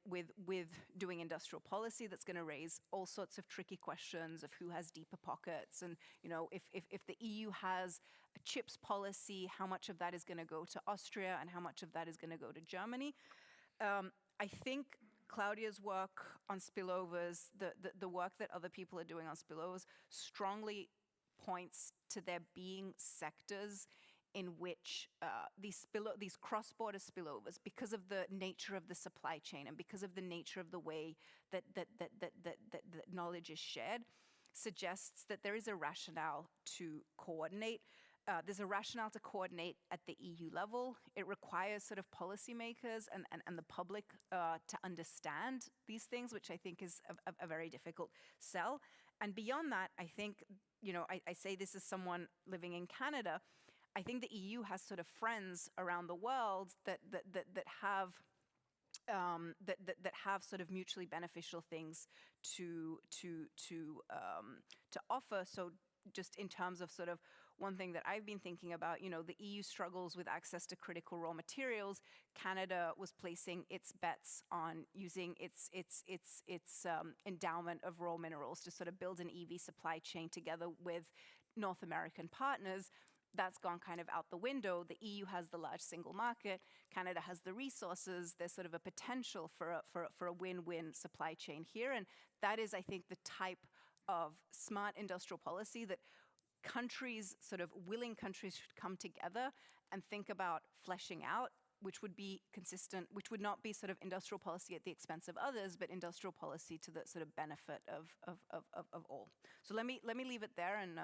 doing industrial policy that's going to raise all sorts of tricky questions of who has deeper pockets. And, you know, if the EU has a chips policy, how much of that is going to go to Austria and how much of that is going to go to Germany? I think Claudia's work on spillovers, the work that other people are doing on spillovers, strongly points to there being sectors in which these cross-border spillovers, because of the nature of the supply chain and because of the nature of the way that knowledge is shared, suggests that there is a rationale to coordinate. There's a rationale to coordinate at the EU level. It requires sort of policymakers and the public to understand these things, which I think is a very difficult sell. And beyond that, I think, you know, I say this as someone living in Canada, I think the EU has sort of friends around the world that have sort of mutually beneficial things to offer. So just in terms of sort of one thing that I've been thinking about, you know, the EU struggles with access to critical raw materials. Canada was placing its bets on using its endowment of raw minerals to sort of build an EV supply chain together with North American partners. That's gone kind of out the window. The EU has the large single market. Canada has the resources. There's sort of a potential for a win-win supply chain here. And that is, I think, the type of smart industrial policy that countries, sort of willing countries, should come together and think about fleshing out, which would be consistent, which would not be sort of industrial policy at the expense of others, but industrial policy to the sort of benefit of all. So let me leave it there and.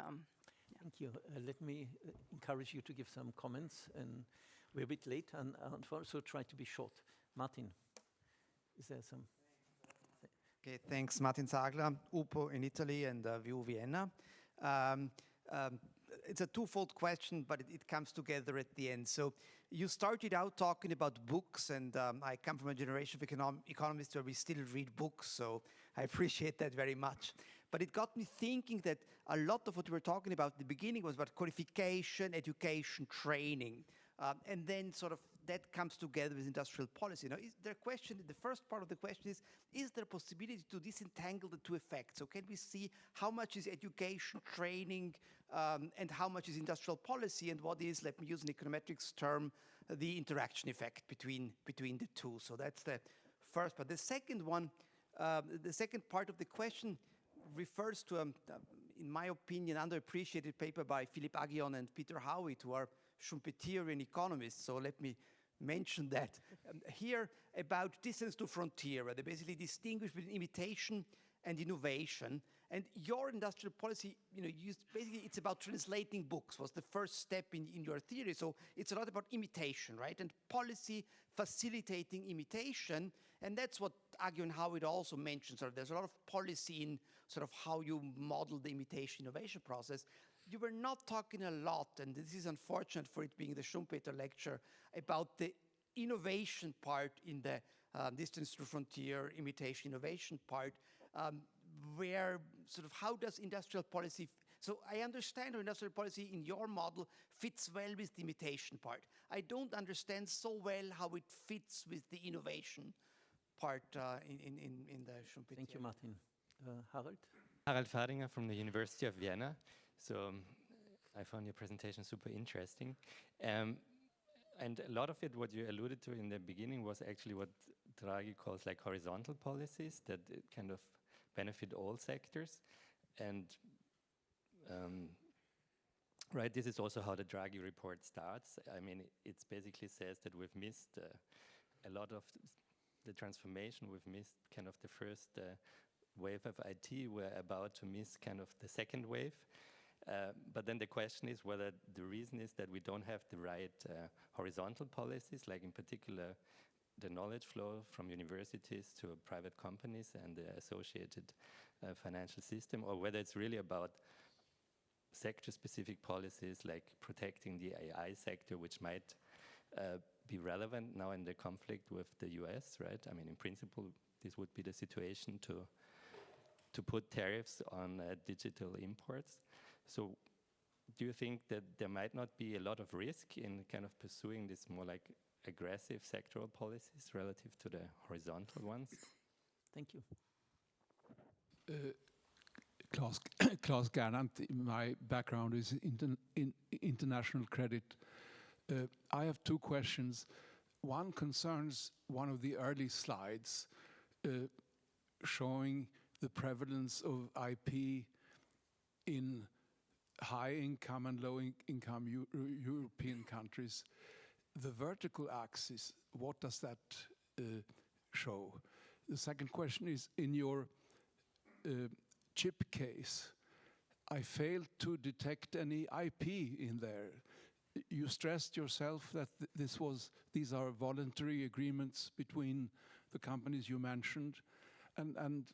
Thank you. Let me encourage you to give some comments, and we're a bit late, and so try to be short. Martin, is there some? Okay, thanks, Martin Sagler, UPO in Italy and VU Vienna. It's a twofold question, but it comes together at the end. So you started out talking about books, and I come from a generation of economists where we still read books, so I appreciate that very much. But it got me thinking that a lot of what we were talking about at the beginning was about qualification, education, training. And then sort of that comes together with industrial policy. Now, is there a question, the first part of the question is there a possibility to disentangle the two effects? So can we see how much is education, training, and how much is industrial policy, and what is, let me use an econometrics term, the interaction effect between the two? So that's the first part. The second one, the second part of the question refers to, in my opinion, underappreciated paper by Philippe Aghion and Peter Howitt, who are Schumpeterian economists. So let me mention that here about distance to frontier, where they basically distinguish between imitation and innovation. And your industrial policy, you know, basically it's about translating books, was the first step in your theory. So it's a lot about imitation, right? And policy facilitating imitation. And that's what Aghion and Howitt also mentioned. Sort of there's a lot of policy in sort of how you model the imitation innovation process. You were not talking a lot, and this is unfortunate for it being the Schumpeter lecture, about the innovation part in the distance to frontier imitation innovation part, where sort of how does industrial policy, so I understand how industrial policy in your model fits well with the imitation part. I don't understand so well how it fits with the innovation part in the Schumpeter. Thank you, Martin. Harald? Harald Fadinger from the University of Vienna. So I found your presentation super interesting. And a lot of it, what you alluded to in the beginning, was actually what Draghi calls like horizontal policies that kind of benefit all sectors. And right, this is also how the Draghi report starts. I mean, it basically says that we've missed a lot of the transformation. We've missed kind of the first wave of IT. We're about to miss kind of the second wave. But then the question is whether the reason is that we don't have the right horizontal policies, like in particular the knowledge flow from universities to private companies and the associated financial system, or whether it's really about sector-specific policies like protecting the AI sector, which might be relevant now in the conflict with the US, right? I mean, in principle, this would be the situation to put tariffs on digital imports. So do you think that there might not be a lot of risk in kind of pursuing this more like aggressive sectoral policies relative to the horizontal ones? Thank you. Klaus Gernandt, my background is in international credit. I have two questions. One concerns one of the early slides showing the prevalence of IP in high-income and low-income European countries. The vertical axis, what does that show? The second question is, in your chip case, I failed to detect any IP in there. You stressed yourself that these are voluntary agreements between the companies you mentioned, and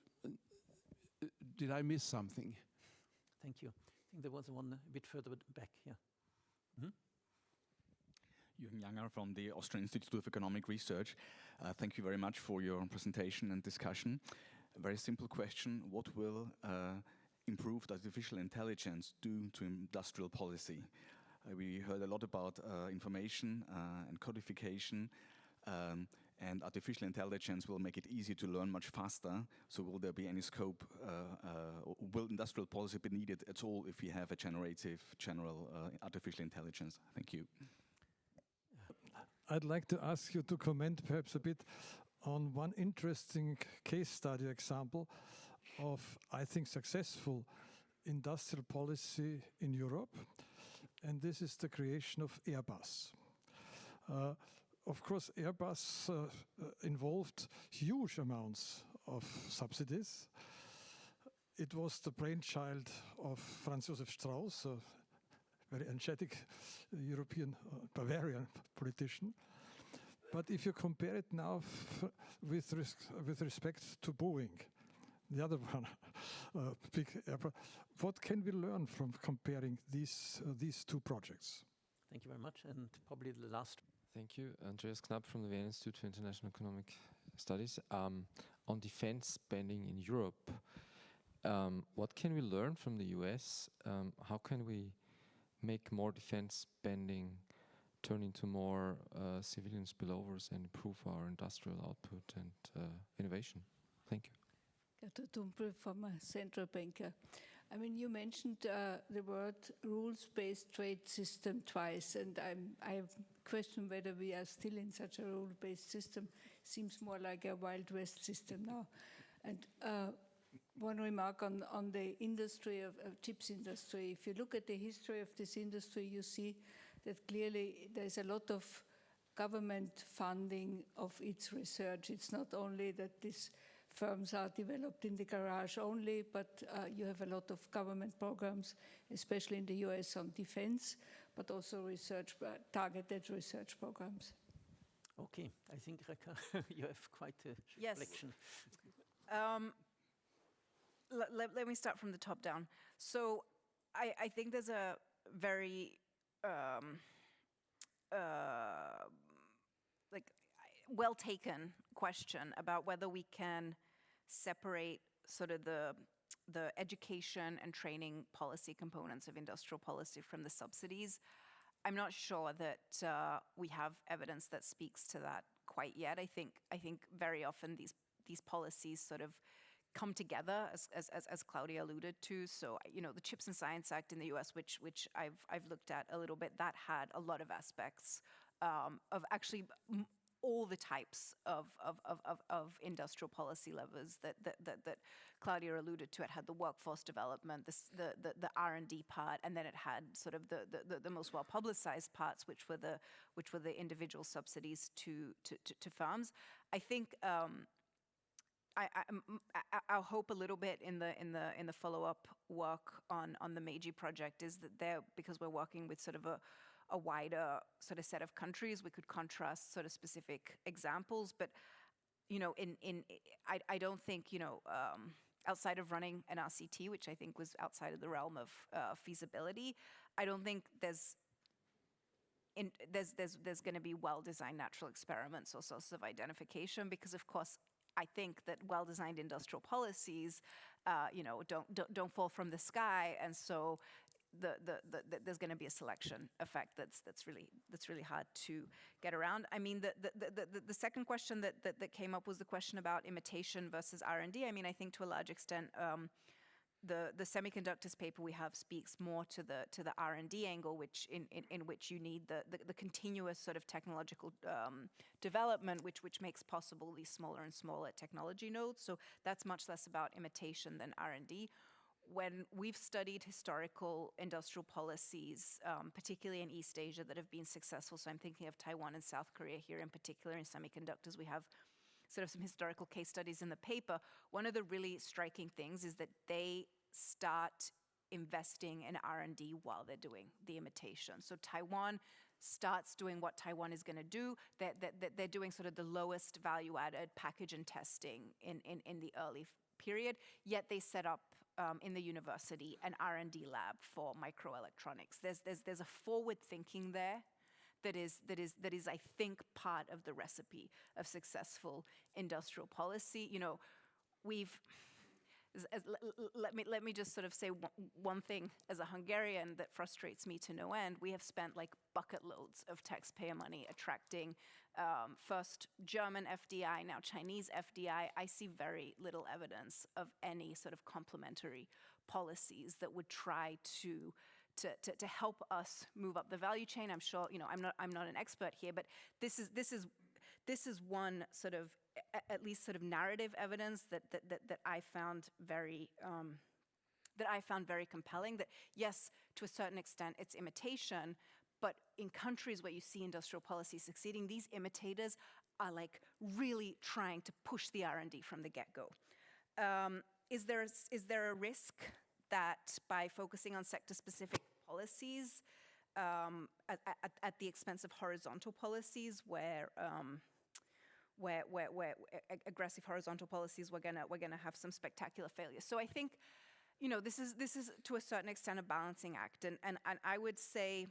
did I miss something? Thank you. I think there was one a bit further back here. Jürgen Janger from the Austrian Institute of Economic Research. Thank you very much for your presentation and discussion. A very simple question: what will improved artificial intelligence do to industrial policy? We heard a lot about information and codification, and artificial intelligence will make it easy to learn much faster. So will there be any scope, will industrial policy be needed at all if we have a general artificial intelligence? Thank you. I'd like to ask you to comment perhaps a bit on one interesting case study example of, I think, successful industrial policy in Europe, and this is the creation of Airbus. Of course, Airbus involved huge amounts of subsidies. It was the brainchild of Franz Josef Strauss, a very energetic European Bavarian politician. But if you compare it now with respect to Boeing, the other one, big airport, what can we learn from comparing these two projects? Thank you very much, and probably the last. Thank you. Andreas Knapp from the Vienna Institute for International Economic Studies. On defense spending in Europe, what can we learn from the US? How can we make more defense spending turn into more civilian spillovers and improve our industrial output and innovation? Thank you. Gertrud Dumpel from a central banker. I mean, you mentioned the word rules-based trade system twice, and I question whether we are still in such a rule-based system. Seems more like a Wild West system now. And one remark on the industry of chips industry. If you look at the history of this industry, you see that clearly there's a lot of government funding of its research. It's not only that these firms are developed in the garage only, but you have a lot of government programs, especially in the US on defense, but also research, targeted research programs. Okay, I think, Réka, you have quite a reflection. Let me start from the top down. So I think there's a very well taken question about whether we can separate sort of the the education and training policy components of industrial policy from the subsidies. I'm not sure that we have evidence that speaks to that quite yet. I think very often these policies sort of come together, as Claudia alluded to. So, the Chips and Science Act in the US, which I've looked at a little bit, that had a lot of aspects of actually all the types of industrial policy levers that Claudia alluded to. It had the workforce development, the R&D part, and then it had sort of the most well publicized parts, which were the individual subsidies to firms. I think our hope a little bit in the follow-up work on the Meiji project is that because we're working with sort of a wider sort of set of countries, we could contrast sort of specific examples. But, I don't think, outside of running an RCT, which I think was outside of the realm of feasibility, I don't think there's going to be well-designed natural experiments or sources of identification, because, of course, I think that well-designed industrial policies, don't fall from the sky, and so there's going to be a selection effect that's really hard to get around. I mean, the second question that came up was the question about imitation versus R&D. I mean, I think to a large extent, the semiconductors paper we have speaks more to the R&D angle, which in which you need the continuous sort of technological development, which makes possible these smaller and smaller technology nodes. So that's much less about imitation than R&D. When we've studied historical industrial policies, particularly in East Asia, that have been successful, so I'm thinking of Taiwan and South Korea here in particular in semiconductors, we have sort of some historical case studies in the paper. One of the really striking things is that they start investing in R&D while they're doing the imitation. So Taiwan starts doing what Taiwan is going to do. They're doing sort of the lowest value-added package and testing in the early period, yet they set up in the university an R&D lab for microelectronics. There's a forward thinking there that is, I think, part of the recipe of successful industrial policy. Let me just sort of say one thing as a Hungarian that frustrates me to no end. We have spent like bucket loads of taxpayer money attracting first German FDI, now Chinese FDI. I see very little evidence of any sort of complementary policies that would try to help us move up the value chain. I'm sure, I'm not an expert here, but this is one sort of at least sort of narrative evidence that I found very compelling. That yes, to a certain extent, it's imitation, but in countries where you see industrial policy succeeding, these imitators are like really trying to push the R&D from the get-go. Is there a risk that by focusing on sector-specific policies at the expense of horizontal policies, where aggressive horizontal policies, we're gonna have some spectacular failures? So I think, this is to a certain extent a balancing act, and I would say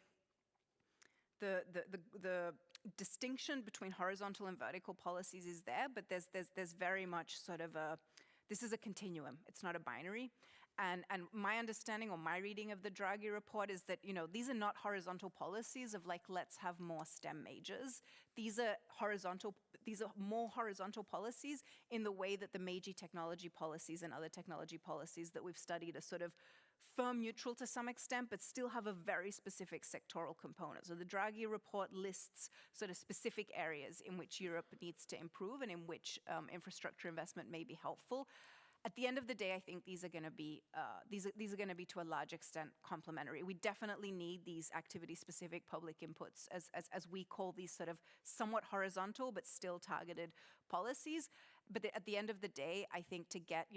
the distinction between horizontal and vertical policies is there, but there's very much sort of this is a continuum. It's not a binary. And my understanding or my reading of the Draghi report is that, these are not horizontal policies of like, let's have more STEM majors. These are more horizontal policies in the way that the Meiji technology policies and other technology policies that we've studied are sort of firm neutral to some extent, but still have a very specific sectoral component. So the Draghi report lists sort of specific areas in which Europe needs to improve and in which infrastructure investment may be helpful. At the end of the day, I think these are going to be to a large extent complementary. We definitely need these activity-specific public inputs, as we call these sort of somewhat horizontal but still targeted policies. But at the end of the day, I think to get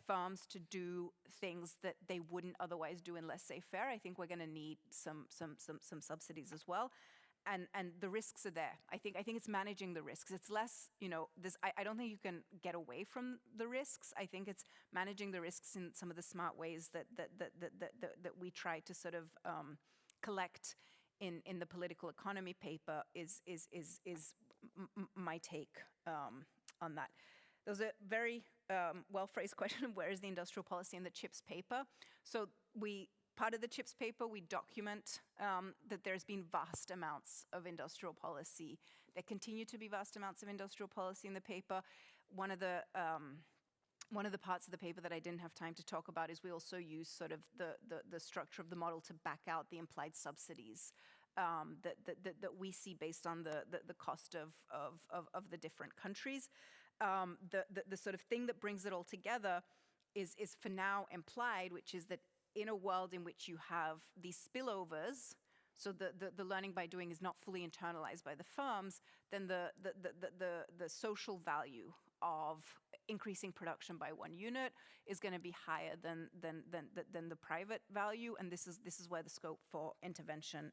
firms to do things that they wouldn't otherwise do in laissez-faire, I think we're going to need some subsidies as well. And the risks are there. I think it's managing the risks. It's less, I don't think you can get away from the risks. I think it's managing the risks in some of the smart ways that we try to sort of collect in the political economy paper is my take on that. There was a very well-phrased question of where is the industrial policy in the CHIPS paper. So part of the CHIPS paper, we document that there's been vast amounts of industrial policy. There continue to be vast amounts of industrial policy in the paper. One of the parts of the paper that I didn't have time to talk about is we also use sort of the structure of the model to back out the implied subsidies that we see based on the cost of the different countries. The sort of thing that brings it all together is for now implied, which is that in a world in which you have these spillovers, so the learning by doing is not fully internalized by the firms, then the social value of increasing production by 1 unit is going to be higher than the private value, and this is where the scope for intervention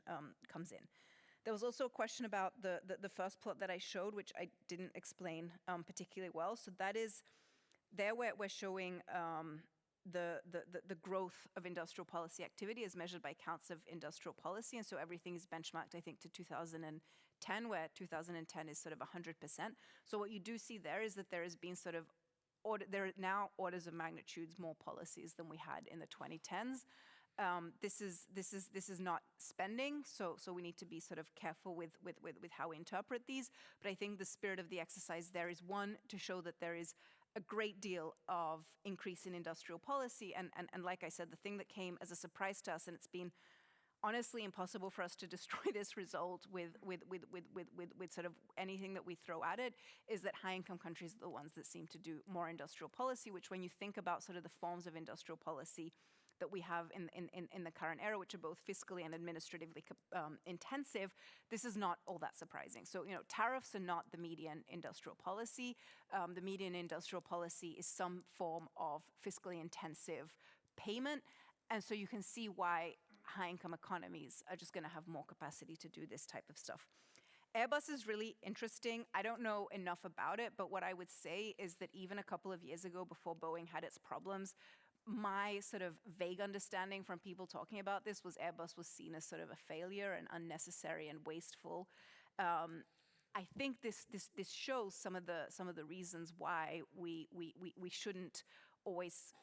comes in. There was also a question about the first plot that I showed, which I didn't explain particularly well. So that is there where we're showing the growth of industrial policy activity as measured by counts of industrial policy, and so everything is benchmarked, I think, to 2010, where 2010 is sort of 100%. So what you do see there is that there has been sort of there are now orders of magnitudes more policies than we had in the 2010s. This is not spending, so we need to be sort of careful with how we interpret these. But I think the spirit of the exercise there is, one, to show that there is a great deal of increase in industrial policy, and like I said, the thing that came as a surprise to us, and it's been honestly impossible for us to destroy this result with sort of anything that we throw at it, is that high-income countries are the ones that seem to do more industrial policy, which when you think about sort of the forms of industrial policy that we have in the current era, which are both fiscally and administratively intensive, this is not all that surprising. So, you know, tariffs are not the median industrial policy. The median industrial policy is some form of fiscally intensive payment, and so you can see why high-income economies are just going to have more capacity to do this type of stuff. Airbus is really interesting. I don't know enough about it, but what I would say is that even a couple of years ago, before Boeing had its problems, my sort of vague understanding from people talking about this was Airbus was seen as sort of a failure and unnecessary and wasteful. I think this shows some of the reasons why we shouldn't always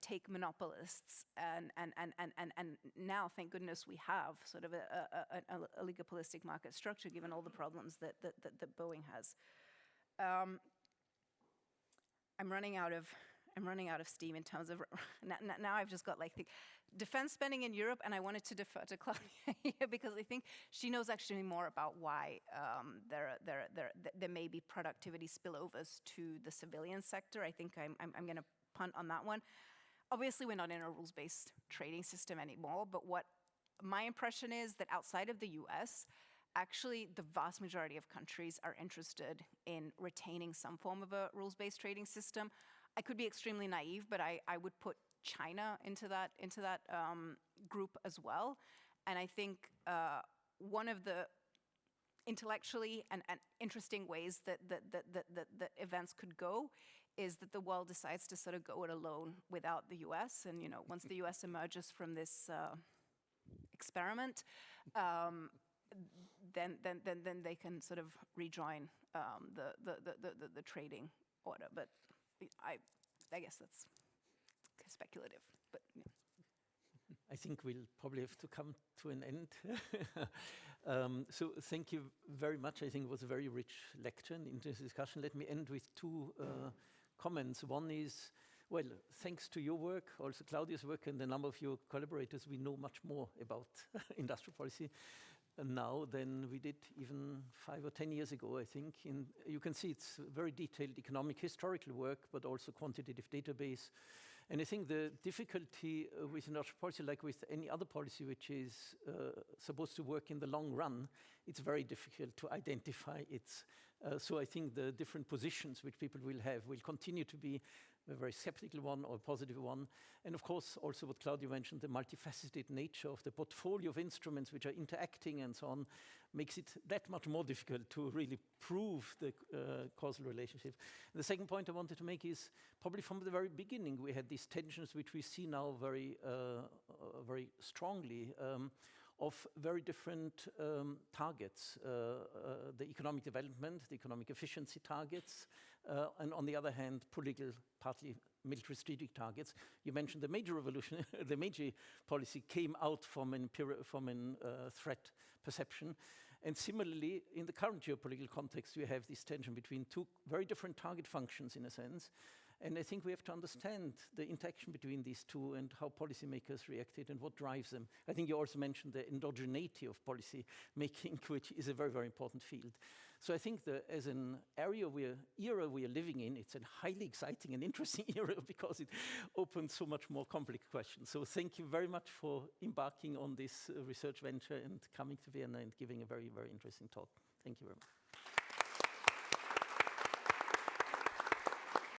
take monopolists, and now thank goodness we have sort of a oligopolistic market structure given all the problems that Boeing has. I'm running out of steam in terms of now I've just got like the defense spending in Europe, and I wanted to defer to Claudia here because I think she knows actually more about why there may be productivity spillovers to the civilian sector. I think I'm going to punt on that one. Obviously, we're not in a rules-based trading system anymore, but what my impression is that outside of the US, actually the vast majority of countries are interested in retaining some form of a rules-based trading system. I could be extremely naive, but I would put China into that group as well. And I think one of the intellectually and interesting ways that events could go is that the world decides to sort of go it alone without the US. And, you know, once the US emerges from this experiment, then they can sort of rejoin the trading order. But I guess that's speculative, but yeah. I think we'll probably have to come to an end. So thank you very much. I think it was a very rich lecture and interesting discussion. Let me end with two comments. One is, well, thanks to your work, also Claudia's work, and a number of your collaborators, we know much more about industrial policy now than we did even 5 or 10 years ago, I think. You can see it's very detailed economic historical work, but also quantitative database. And I think the difficulty with industrial policy, like with any other policy which is supposed to work in the long run, it's very difficult to identify its. So I think the different positions which people will have will continue to be a very skeptical one or a positive one. And of course, also what Claudia mentioned, the multifaceted nature of the portfolio of instruments which are interacting and so on, makes it that much more difficult to really prove the causal relationship. And the second point I wanted to make is probably from the very beginning we had these tensions which we see now very strongly. of very different targets, the economic development, the economic efficiency targets, and on the other hand, political, partly military strategic targets. You mentioned the major revolution, the Meiji policy came out from a threat perception. And similarly, in the current geopolitical context, we have this tension between two very different target functions in a sense. And I think we have to understand the interaction between these two and how policymakers reacted and what drives them. I think you also mentioned the endogeneity of policy making, which is a very, very important field. So I think that as an era we are living in, it's a highly exciting and interesting era because it opens so much more complex questions. So thank you very much for embarking on this research venture and coming to Vienna and giving a very, very interesting talk. Thank you very much.